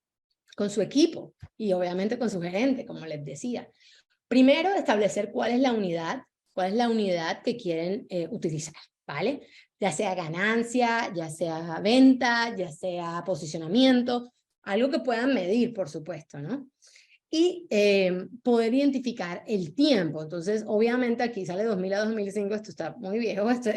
equipo y obviamente con su gerente, como les decía. Primero, establecer cuál es la unidad que quieren utilizar, ¿vale? Ya sea ganancia, ya sea venta, ya sea posicionamiento, algo que puedan medir, por supuesto, ¿no? Y poder identificar el tiempo. Entonces, obviamente aquí sale 2000 a 2005, esto está muy viejo, esto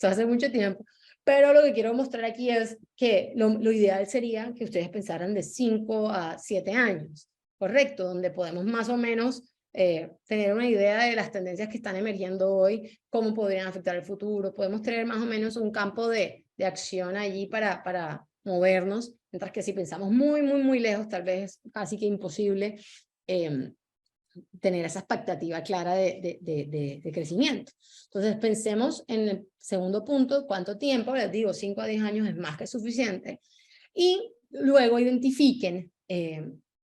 hace mucho tiempo, pero lo que quiero mostrar aquí es que lo ideal sería que ustedes pensaran de 5 a 7 años, ¿correcto? Donde podemos más o menos tener una idea de las tendencias que están emergiendo hoy, cómo podrían afectar el futuro. Podemos tener más o menos un campo de acción allí para movernos, mientras que si pensamos muy lejos, tal vez es casi que imposible tener esa expectativa clara de crecimiento. Entonces pensemos en el segundo punto, cuánto tiempo, les digo 5 a 10 años es más que suficiente, y luego identifiquen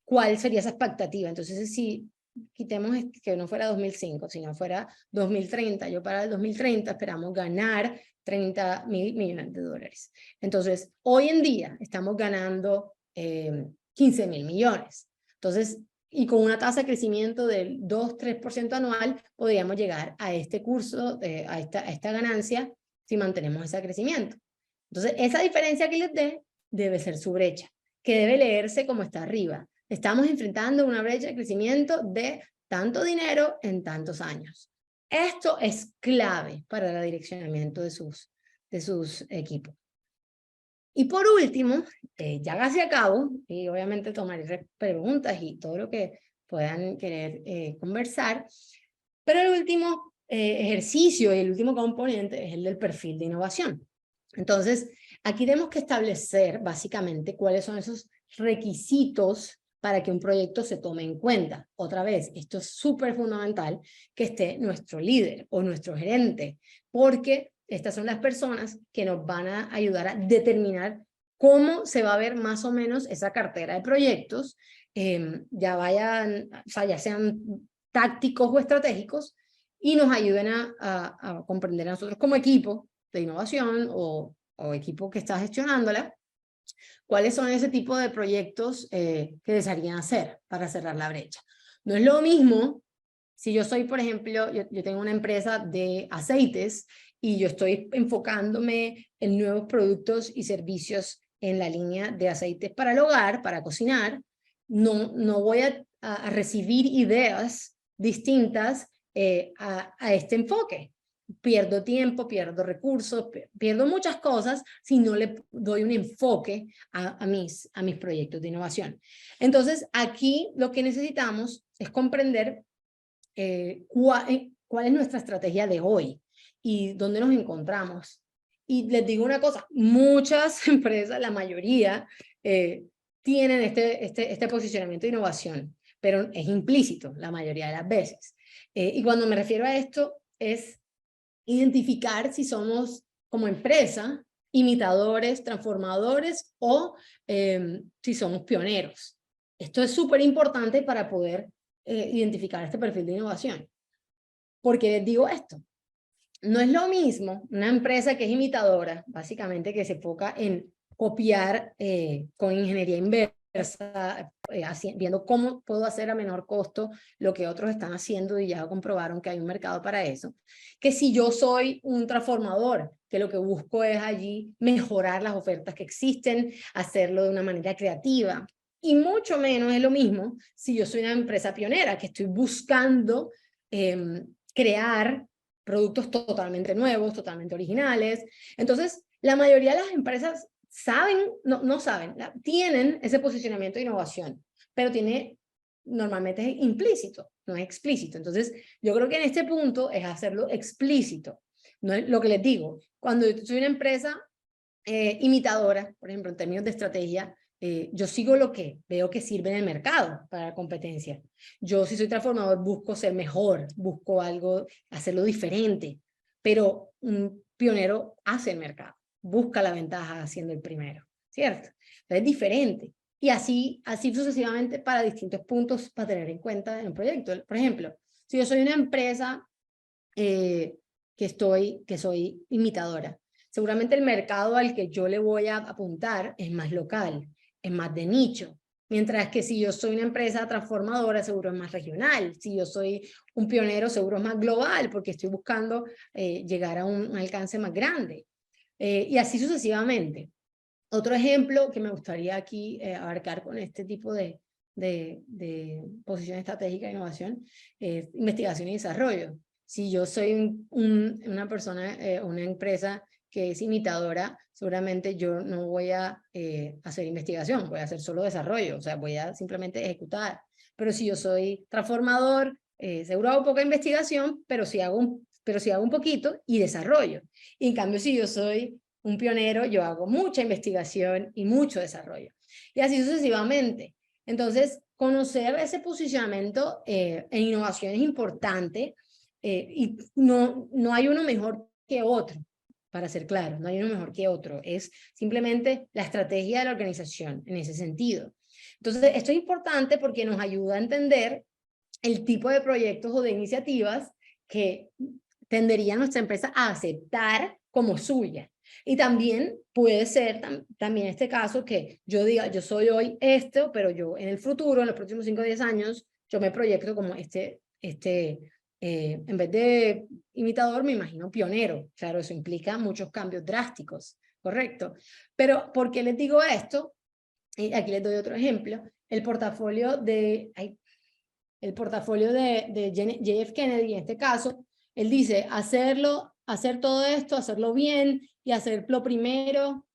cuál sería esa expectativa. Entonces si quitemos que no fuera 2005, sino fuera 2030, yo para el 2030 esperamos ganar 30.000 millones de dólares. Entonces hoy en día estamos ganando 15.000 millones. Entonces, y con una tasa de crecimiento del 2-3% anual, podríamos llegar a este curso, a esta ganancia, si mantenemos ese crecimiento. Entonces, esa diferencia que les dé debe ser su brecha, que debe leerse como está arriba. Estamos enfrentando una brecha de crecimiento de tanto dinero en tantos años. Esto es clave para el direccionamiento de sus equipos. Y por último, ya casi acabo, y obviamente tomaré preguntas y todo lo que puedan querer conversar, pero el último ejercicio y el último componente es el del perfil de innovación. Entonces, aquí tenemos que establecer básicamente cuáles son esos requisitos para que un proyecto se tome en cuenta. Otra vez, esto es súper fundamental que esté nuestro líder o nuestro gerente, porque estas son las personas que nos van a ayudar a determinar cómo se va a ver más o menos esa cartera de proyectos, ya sean tácticos o estratégicos, y nos ayuden a comprender a nosotros como equipo de innovación o equipo que está gestionándola, cuáles son ese tipo de proyectos que desearían hacer para cerrar la brecha. No es lo mismo si yo soy, por ejemplo, yo tengo una empresa de aceites y yo estoy enfocándome en nuevos productos y servicios en la línea de aceites para el hogar, para cocinar. No voy a recibir ideas distintas a este enfoque. Pierdo tiempo, pierdo recursos, pierdo muchas cosas si no le doy un enfoque a mis proyectos de innovación. Entonces, aquí lo que necesitamos es comprender cuál es nuestra estrategia de hoy y dónde nos encontramos. Y les digo una cosa, muchas empresas, la mayoría, tienen este posicionamiento de innovación, pero es implícito la mayoría de las veces. Y cuando me refiero a esto es identificar si somos como empresa imitadores, transformadores o si somos pioneros. Esto es súper importante para poder identificar este perfil de innovación. ¿Por qué les digo esto? No es lo mismo una empresa que es imitadora, básicamente que se enfoca en copiar con ingeniería inversa, viendo cómo puedo hacer a menor costo lo que otros están haciendo y ya comprobaron que hay un mercado para eso, que si yo soy un transformador, que lo que busco es allí mejorar las ofertas que existen, hacerlo de una manera creativa. Y mucho menos es lo mismo si yo soy una empresa pionera, que estoy buscando crear productos totalmente nuevos, totalmente originales. Entonces, la mayoría de las empresas saben, no saben, tienen ese posicionamiento de innovación, pero normalmente es implícito, no es explícito. Entonces, yo creo que en este punto es hacerlo explícito. No es lo que les digo, cuando yo soy una empresa imitadora, por ejemplo, en términos de estrategia, yo sigo lo que veo que sirve en el mercado para la competencia. Yo, si soy transformador, busco ser mejor, busco algo, hacerlo diferente, pero un pionero hace el mercado, busca la ventaja siendo el primero, ¿cierto? Entonces, es diferente. Y así sucesivamente para distintos puntos para tener en cuenta en un proyecto. Por ejemplo, si yo soy una empresa que soy imitadora, seguramente el mercado al que yo le voy a apuntar es más local, es más de nicho. Mientras que si yo soy una empresa transformadora, seguro es más regional. Si yo soy un pionero, seguro es más global, porque estoy buscando llegar a un alcance más grande. Y así sucesivamente. Otro ejemplo que me gustaría aquí abarcar con este tipo de posición estratégica de innovación es investigación y desarrollo. Si yo soy una persona, una empresa que es imitadora, seguramente yo no voy a hacer investigación, voy a hacer solo desarrollo, o sea, voy a simplemente ejecutar. Pero si yo soy transformador, seguro hago poca investigación, pero sí hago un poquito y desarrollo. Y en cambio, si yo soy un pionero, yo hago mucha investigación y mucho desarrollo. Y así sucesivamente. Entonces, conocer ese posicionamiento en innovación es importante y no hay uno mejor que otro, para ser claro, no hay uno mejor que otro, es simplemente la estrategia de la organización en ese sentido. Entonces, esto es importante porque nos ayuda a entender el tipo de proyectos o de iniciativas que tendería nuestra empresa a aceptar como suya. Y también puede ser también este caso que yo diga, yo soy hoy esto, pero yo en el futuro, en los próximos 5 o 10 años, yo me proyecto como en vez de imitador, me imagino pionero. Claro, eso implica muchos cambios drásticos, ¿correcto? Pero, ¿por qué les digo esto? Y aquí les doy otro ejemplo. El portafolio de JF Kennedy, en este caso, él dice hacer todo esto, hacerlo bien y hacerlo primero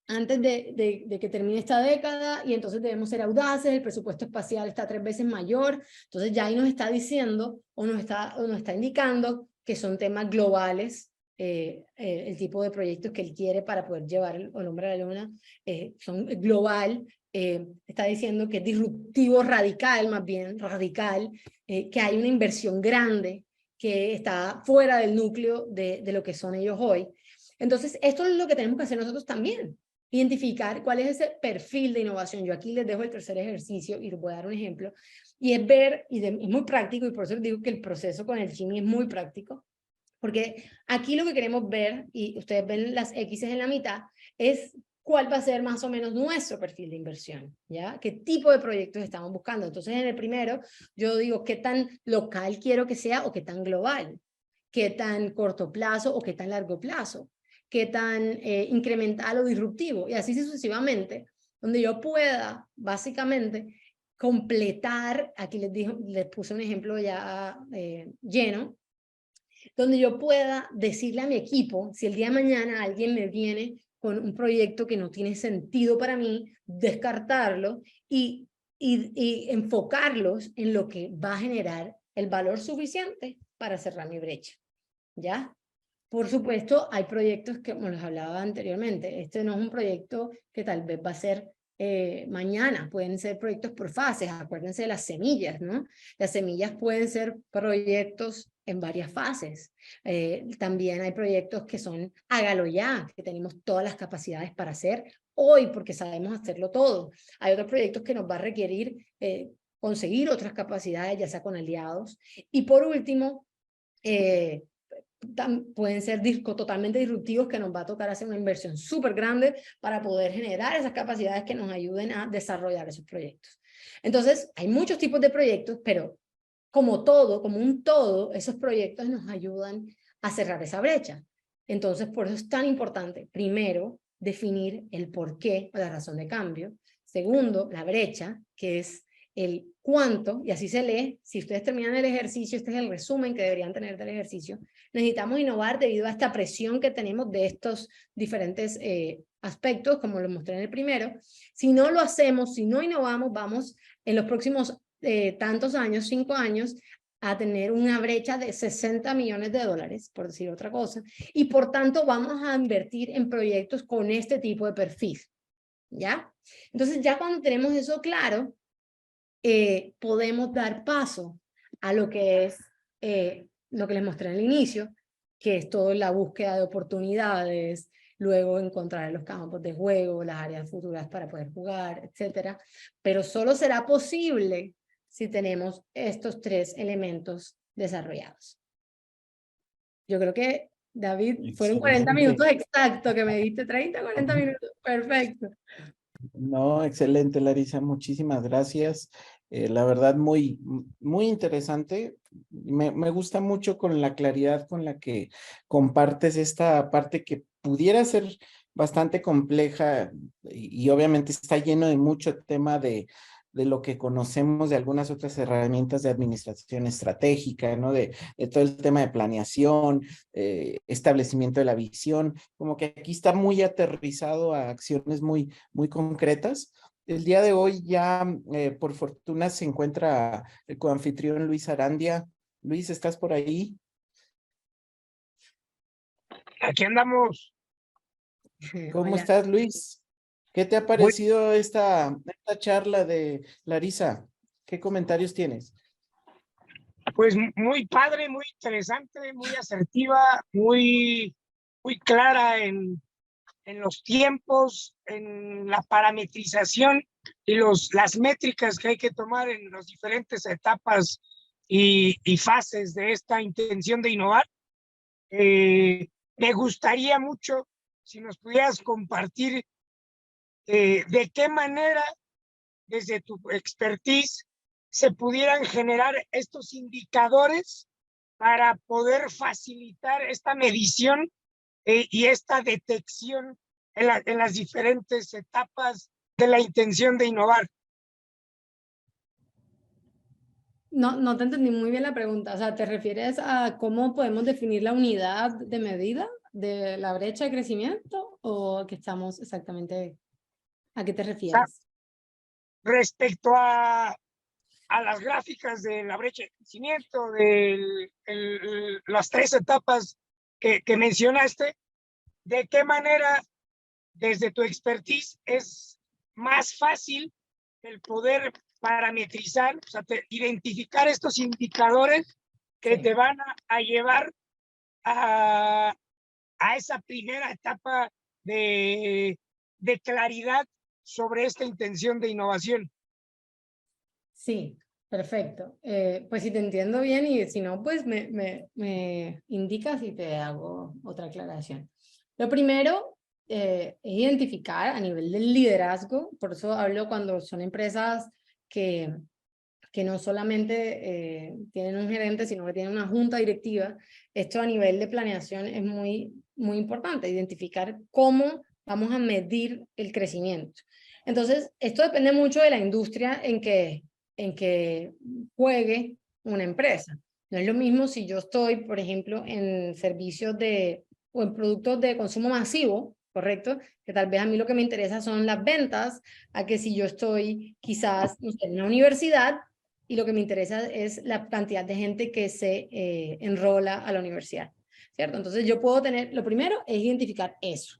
antes de que termine esta década, y entonces debemos ser audaces, el presupuesto espacial está 3 veces mayor, entonces ya ahí nos está diciendo o nos está indicando que son temas globales, el tipo de proyectos que él quiere para poder llevar el hombre a la luna son global, está diciendo que es disruptivo radical, más bien radical, que hay una inversión grande que está fuera del núcleo de lo que son ellos hoy. Entonces, esto es lo que tenemos que hacer nosotros también. Identificar cuál es ese perfil de innovación. Yo aquí les dejo el tercer ejercicio y les voy a dar un ejemplo. Y es ver, es muy práctico, y por eso les digo que el proceso con el Jimmy es muy práctico, porque aquí lo que queremos ver, y ustedes ven las X en la mitad, es cuál va a ser más o menos nuestro perfil de inversión, ¿ya? ¿Qué tipo de proyectos estamos buscando? Entonces, en el primero, yo digo qué tan local quiero que sea o qué tan global, qué tan corto plazo o qué tan largo plazo, qué tan incremental o disruptivo, y así sucesivamente, donde yo pueda, básicamente, completar, aquí les puse un ejemplo ya lleno, donde yo pueda decirle a mi equipo, si el día de mañana alguien me viene con un proyecto que no tiene sentido para mí, descartarlo y enfocarlos en lo que va a generar el valor suficiente para cerrar mi brecha, ¿ya? Por supuesto, hay proyectos que, como les hablaba anteriormente, este no es un proyecto que tal vez va a ser mañana, pueden ser proyectos por fases, acuérdense de las semillas, ¿no? Las semillas pueden ser proyectos en varias fases. También hay proyectos que son hágalo ya, que tenemos todas las capacidades para hacer hoy porque sabemos hacerlo todo. Hay otros proyectos que nos va a requerir conseguir otras capacidades, ya sea con aliados. Y por último, pueden ser totalmente disruptivos, que nos va a tocar hacer una inversión súper grande para poder generar esas capacidades que nos ayuden a desarrollar esos proyectos. Entonces, hay muchos tipos de proyectos, pero como un todo, esos proyectos nos ayudan a cerrar esa brecha. Entonces, por eso es tan importante, primero, definir el por qué o la razón de cambio. Segundo, la brecha, que es el cuánto, y así se lee. Si ustedes terminan el ejercicio, este es el resumen que deberían tener del ejercicio. Necesitamos innovar debido a esta presión que tenemos de estos diferentes aspectos, como lo mostré en el primero. Si no lo hacemos, si no innovamos, vamos en los próximos tantos años, 5 años, a tener una brecha de 60 millones de dólares, por decir otra cosa, y por tanto vamos a invertir en proyectos con este tipo de perfil, ¿ya? Entonces ya cuando tenemos eso claro, podemos dar paso a lo que es lo que les mostré en el inicio, que es toda la búsqueda de oportunidades, luego encontrar los campos de juego, las áreas futuras para poder jugar, etcétera. Pero solo será posible si tenemos estos 3 elementos desarrollados. Yo creo que, David, fueron 40 minutos exactos que me diste, 30, 40 minutos, perfecto. No, excelente, Larisa, muchísimas gracias. La verdad, muy interesante. Me gusta mucho con la claridad con la que compartes esta parte que pudiera ser bastante compleja y obviamente está lleno de mucho tema de lo que conocemos de algunas otras herramientas de administración estratégica, ¿no? De todo el tema de planeación, establecimiento de la visión, como que aquí está muy aterrizado a acciones muy concretas. El día de hoy ya, por fortuna, se encuentra el coanfitrión Luis Arandia. Luis, ¿estás por ahí? Aquí andamos. ¿Cómo Hola. estás, Luis? ¿Qué te ha parecido esta charla de Larisa? ¿Qué comentarios tienes? Pues muy padre, muy interesante, muy asertiva, muy clara en los tiempos, en la parametrización y las métricas que hay que tomar en las diferentes etapas y fases de esta intención de innovar. Me gustaría mucho si nos pudieras compartir de qué manera, desde tu expertise, se pudieran generar estos indicadores para poder facilitar esta medición y esta detección en las diferentes etapas de la intención de innovar. No te entendí muy bien la pregunta. O sea, ¿te refieres a cómo podemos definir la unidad de medida de la brecha de crecimiento? ¿O qué estamos exactamente? ¿A qué te O sea, refieres? respecto a las gráficas de la brecha de crecimiento, de las tres etapas que mencionaste, ¿de qué manera, desde tu expertise, es más fácil el poder parametrizar, o sea, identificar estos indicadores que Sí. te van a llevar a esa primera etapa de claridad sobre esta intención de innovación? Sí, perfecto. Pues si te entiendo bien y si no, pues me indicas y te hago otra aclaración. Lo primero es identificar a nivel del liderazgo, por eso hablo cuando son empresas que no solamente tienen un gerente, sino que tienen una junta directiva. Esto a nivel de planeación es muy importante, identificar cómo vamos a medir el crecimiento. Entonces, esto depende mucho de la industria en que juegue una empresa. No es lo mismo si yo estoy, por ejemplo, en servicios o en productos de consumo masivo, ¿correcto? Que tal vez a mí lo que me interesa son las ventas, a que si yo estoy quizás no sé, en una universidad y lo que me interesa es la cantidad de gente que se enrola a la universidad, ¿cierto? Entonces yo puedo tener, lo primero es identificar eso,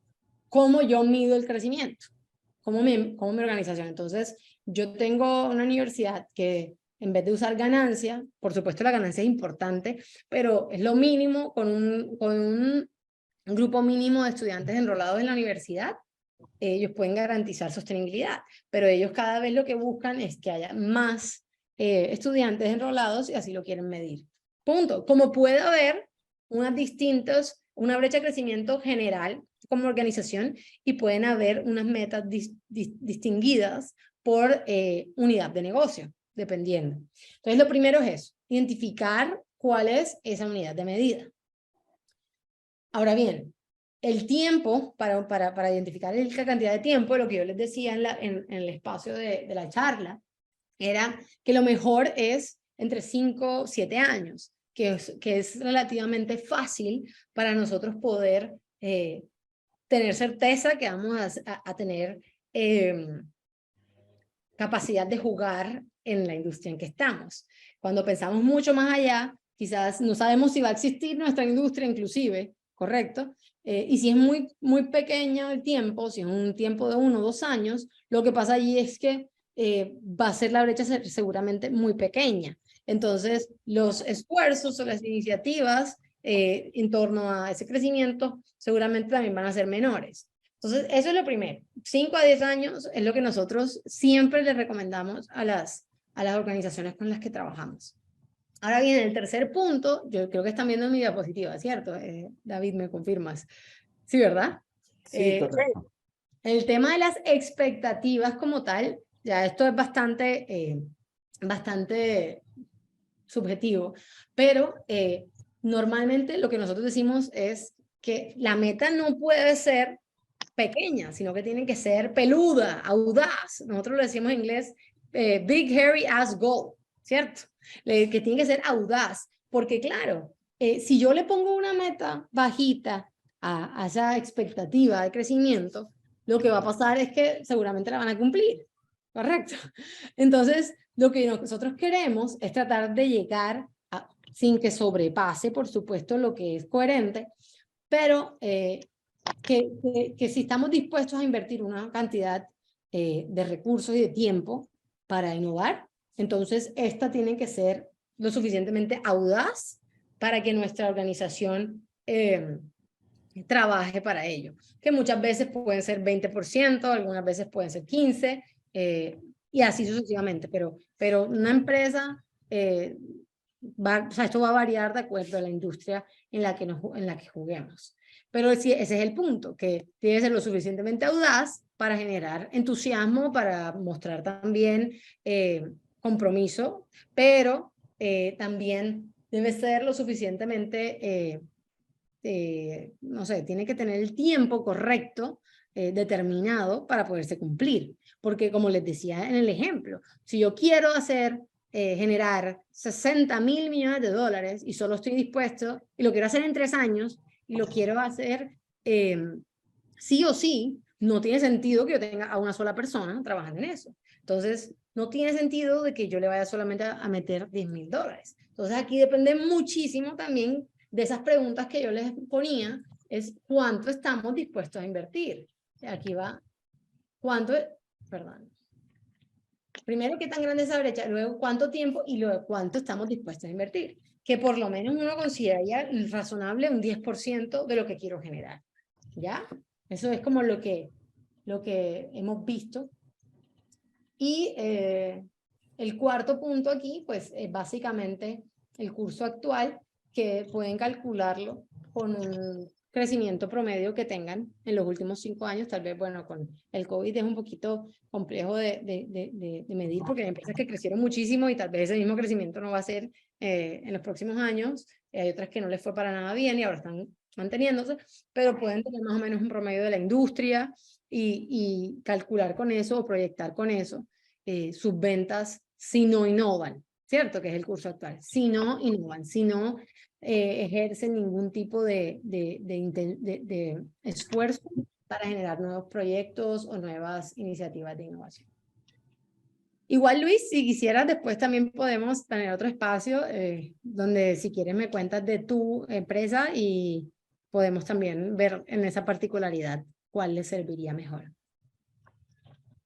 cómo yo mido el crecimiento, cómo mi organización. Entonces yo tengo una universidad que en vez de usar ganancia, por supuesto la ganancia es importante, pero es lo mínimo con un grupo mínimo de estudiantes enrolados en la universidad, ellos pueden garantizar sostenibilidad, pero ellos cada vez lo que buscan es que haya más estudiantes enrolados y así lo quieren medir. Punto. Como puede haber una brecha de crecimiento general como organización y pueden haber unas metas distinguidas por unidad de negocio, dependiendo. Entonces, lo primero es eso, identificar cuál es esa unidad de medida. Ahora bien, el tiempo, para identificar la cantidad de tiempo, lo que yo les decía en el espacio de la charla, era que lo mejor es entre 5 y 7 años, que es relativamente fácil para nosotros poder tener certeza que vamos a tener capacidad de jugar en la industria en que estamos. Cuando pensamos mucho más allá, quizás no sabemos si va a existir nuestra industria inclusive, ¿correcto? Y si es muy pequeño el tiempo, si es un tiempo de 1 o 2 años, lo que pasa allí es que va a ser la brecha seguramente muy pequeña. Entonces, los esfuerzos o las iniciativas en torno a ese crecimiento seguramente también van a ser menores. Entonces, eso es lo primero. 5 a 10 años es lo que nosotros siempre les recomendamos a las organizaciones con las que trabajamos. Ahora bien, el tercer punto, yo creo que están viendo en mi diapositiva, ¿cierto? David, ¿me confirmas? Sí, ¿verdad? Sí, correcto. El tema de las expectativas como tal, ya esto es bastante subjetivo, pero normalmente lo que nosotros decimos es que la meta no puede ser pequeña, sino que tiene que ser peluda, audaz. Nosotros lo decimos en inglés, big, hairy ass goal, ¿cierto? Que tiene que ser audaz, porque claro, si yo le pongo una meta bajita a esa expectativa de crecimiento, lo que va a pasar es que seguramente la van a cumplir, ¿correcto? Entonces, lo que nosotros queremos es tratar de llegar sin que sobrepase, por supuesto, lo que es coherente, pero que si estamos dispuestos a invertir una cantidad de recursos y de tiempo para innovar, entonces esta tiene que ser lo suficientemente audaz para que nuestra organización trabaje para ello, que muchas veces pueden ser 20%, algunas veces pueden ser 15%, y así sucesivamente, pero una empresa, o sea, esto va a variar de acuerdo a la industria en la que juguemos. Pero sí, ese es el punto, que tiene que ser lo suficientemente audaz para generar entusiasmo, para mostrar también compromiso, pero también debe ser lo suficientemente, no sé, tiene que tener el tiempo correcto, determinado para poderse cumplir. Porque como les decía en el ejemplo, si yo quiero generar 60.000 millones de dólares y solo estoy dispuesto, y lo quiero hacer en 3 años, y lo quiero hacer sí o sí, no tiene sentido que yo tenga a una sola persona trabajando en eso. Entonces, no tiene sentido de que yo le vaya solamente a meter $10.000. Entonces, aquí depende muchísimo también de esas preguntas que yo les ponía, es cuánto estamos dispuestos a invertir. Aquí va, perdón. Primero, qué tan grande es esa brecha, luego cuánto tiempo y luego cuánto estamos dispuestos a invertir. Que por lo menos uno consideraría razonable un 10% de lo que quiero generar. ¿Ya? Eso es como lo que hemos visto. Y el cuarto punto aquí, pues es básicamente el curso actual, que pueden calcularlo con un crecimiento promedio que tengan en los últimos 5 años. Tal vez, bueno, con el COVID es un poquito complejo de medir, porque hay empresas que crecieron muchísimo y tal vez ese mismo crecimiento no va a ser en los próximos años. Hay otras que no les fue para nada bien y ahora están manteniéndose, pero pueden tener más o menos un promedio de la industria y calcular con eso o proyectar con eso sus ventas si no innovan, ¿cierto? Que es el curso actual. Si no innovan, si no ejercen ningún tipo de esfuerzo para generar nuevos proyectos o nuevas iniciativas de innovación. Igual, Luis, si quisieras, después también podemos tener otro espacio donde si quieres me cuentas de tu empresa y podemos también ver en esa particularidad cuál les serviría mejor.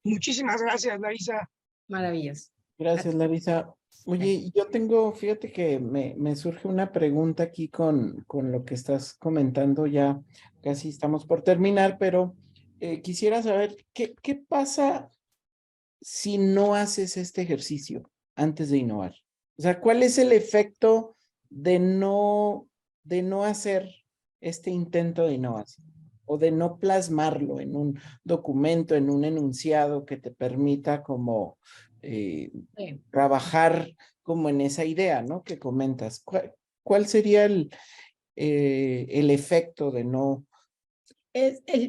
Muchísimas gracias, Larisa. Maravilloso. Gracias, Larisa. Oye, yo tengo, fíjate que me surge una pregunta aquí con lo que estás comentando, ya casi estamos por terminar, pero quisiera saber qué pasa si no haces este ejercicio antes de innovar. O sea, ¿cuál es el efecto de no hacer este intento de innovación o de no plasmarlo en un documento, en un enunciado que te permita como trabajar como en esa idea, ¿no? Que comentas. ¿Cuál sería el efecto de no?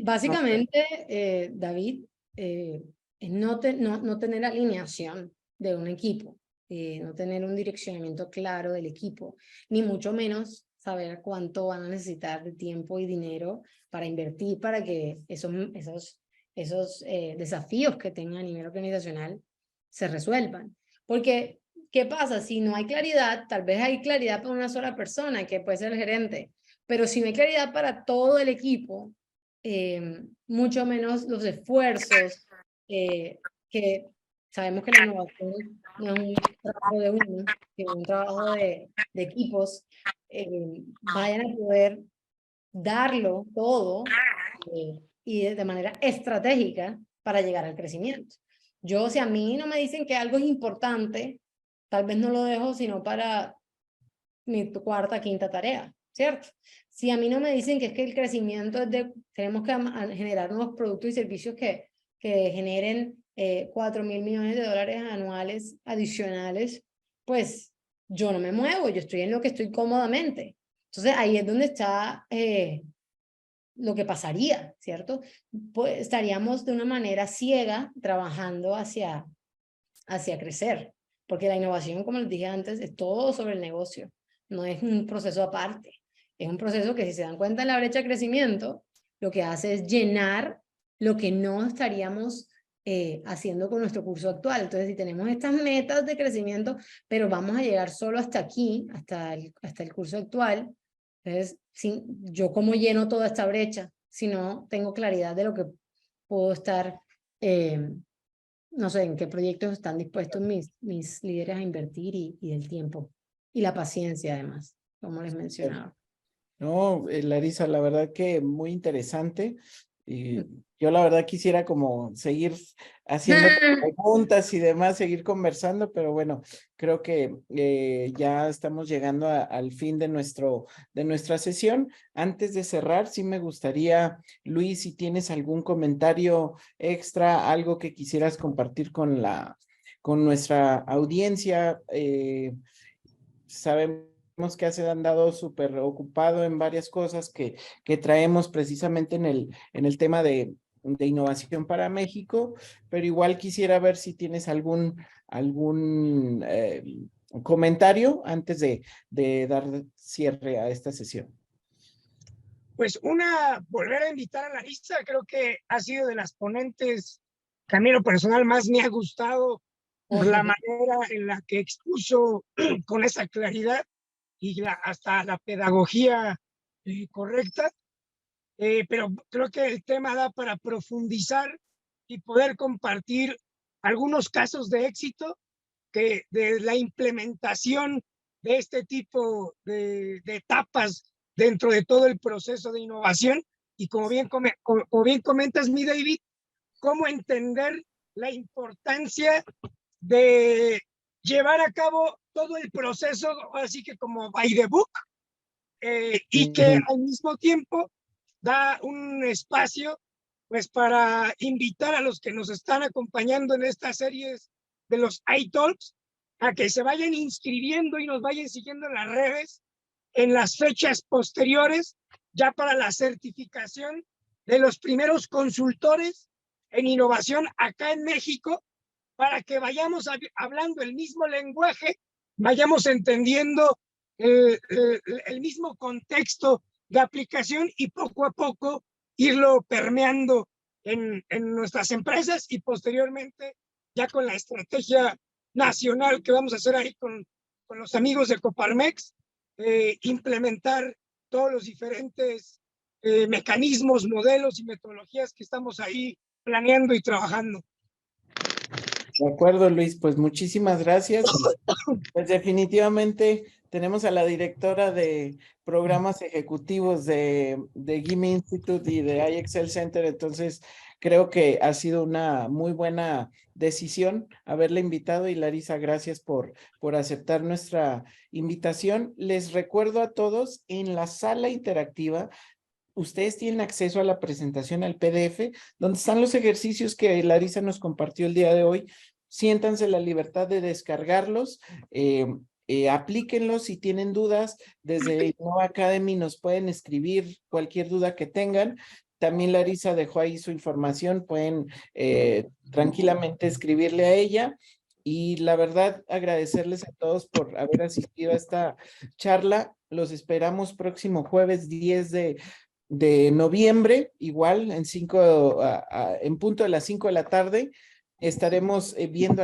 Básicamente, David, es no tener alineación de un equipo, no tener un direccionamiento claro del equipo, ni mucho menos saber cuánto van a necesitar de tiempo y dinero para invertir para que esos desafíos que tengan a nivel organizacional se resuelvan. Porque, ¿qué pasa? Si no hay claridad, tal vez hay claridad para una sola persona, que puede ser el gerente, pero si no hay claridad para todo el equipo, mucho menos los esfuerzos que sabemos que la innovación no es un trabajo de uno, sino un trabajo de equipos, vayan a poder darlo todo y de manera estratégica para llegar al crecimiento. Si a mí no me dicen que algo es importante, tal vez no lo dejo sino para mi cuarta, quinta tarea, ¿cierto? Si a mí no me dicen que es que el crecimiento es tenemos que generar nuevos productos y servicios que generen 4.000 millones de dólares anuales adicionales, pues yo no me muevo, yo estoy en lo que estoy cómodamente. Entonces ahí es donde está lo que pasaría, ¿cierto? Pues estaríamos de una manera ciega trabajando hacia crecer, porque la innovación, como les dije antes, es todo sobre el negocio, no es un proceso aparte, es un proceso que, si se dan cuenta en la brecha de crecimiento, lo que hace es llenar lo que no estaríamos haciendo con nuestro curso actual. Entonces, si tenemos estas metas de crecimiento, pero vamos a llegar solo hasta aquí, hasta el curso actual, entonces, yo cómo lleno toda esta brecha, si no tengo claridad de lo que puedo estar, no sé, en qué proyectos están dispuestos mis líderes a invertir y el tiempo y la paciencia además, como les mencionaba. No, Larisa, la verdad que muy interesante. Yo la verdad quisiera como seguir haciendo preguntas y demás, seguir conversando, pero bueno, creo que ya estamos llegando al fin de nuestra sesión. Antes de cerrar, sí me gustaría, Luis, si tienes algún comentario extra, algo que quisieras compartir con nuestra audiencia. Sabemos que has andado súper ocupado en varias cosas que traemos precisamente en el tema de innovación para México, pero igual quisiera ver si tienes algún comentario antes de dar cierre a esta sesión. Pues volver a invitar a Larisa, creo que ha sido de las ponentes que a mí en lo personal más me ha gustado por la manera en la que expuso con esa claridad y hasta la pedagogía correcta, pero creo que el tema da para profundizar y poder compartir algunos casos de éxito que de la implementación de este tipo de etapas dentro de todo el proceso de innovación y como bien comentas, mi David, cómo entender la importancia de llevar a cabo todo el proceso, así que como by the book, y que al mismo tiempo da un espacio pues para invitar a los que nos están acompañando en estas series de los iTalks a que se vayan inscribiendo y nos vayan siguiendo en las redes en las fechas posteriores ya para la certificación de los primeros consultores en innovación acá en México, para que vayamos hablando el mismo lenguaje, vayamos entendiendo el mismo contexto de aplicación y poco a poco irlo permeando en nuestras empresas y posteriormente ya con la estrategia nacional que vamos a hacer ahí con los amigos de Coparmex, implementar todos los diferentes mecanismos, modelos y metodologías que estamos ahí planeando y trabajando. De acuerdo, Luis, pues muchísimas gracias. Pues definitivamente tenemos a la directora de programas ejecutivos de Gimme Institute y de iExcel Center, entonces creo que ha sido una muy buena decisión haberle invitado y Larisa, gracias por aceptar nuestra invitación. Les recuerdo a todos, en la sala interactiva, ustedes tienen acceso a la presentación, al PDF, donde están los ejercicios que Larisa nos compartió el día de hoy. Siéntanse la libertad de descargarlos, aplíquenlos si tienen dudas. Desde Innova Academy nos pueden escribir cualquier duda que tengan. También Larisa dejó ahí su información, pueden tranquilamente escribirle a ella. Y la verdad, agradecerles a todos por haber asistido a esta charla. Los esperamos próximo jueves 10 de noviembre, igual en punto de las 5 de la tarde. Estaremos viendo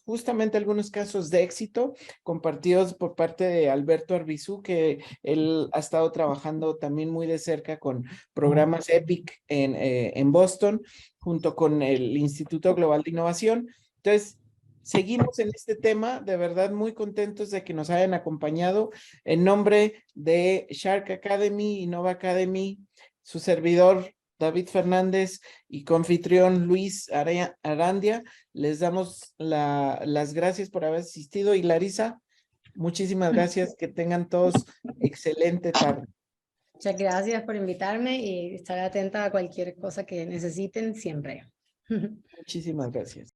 justamente algunos casos de éxito compartidos por parte de Alberto Arbizú, que él ha estado trabajando también muy de cerca con programas EPIC en Boston, junto con el Instituto Global de Innovación. Entonces, seguimos en este tema, de verdad muy contentos de que nos hayan acompañado. En nombre de Shark Academy, Innova Academy, su servidor David Fernández y confitrión Luis Arandia, les damos las gracias por haber asistido. Y Larisa, muchísimas gracias, que tengan todos excelente tarde. Muchas gracias por invitarme y estar atenta a cualquier cosa que necesiten siempre. Muchísimas gracias.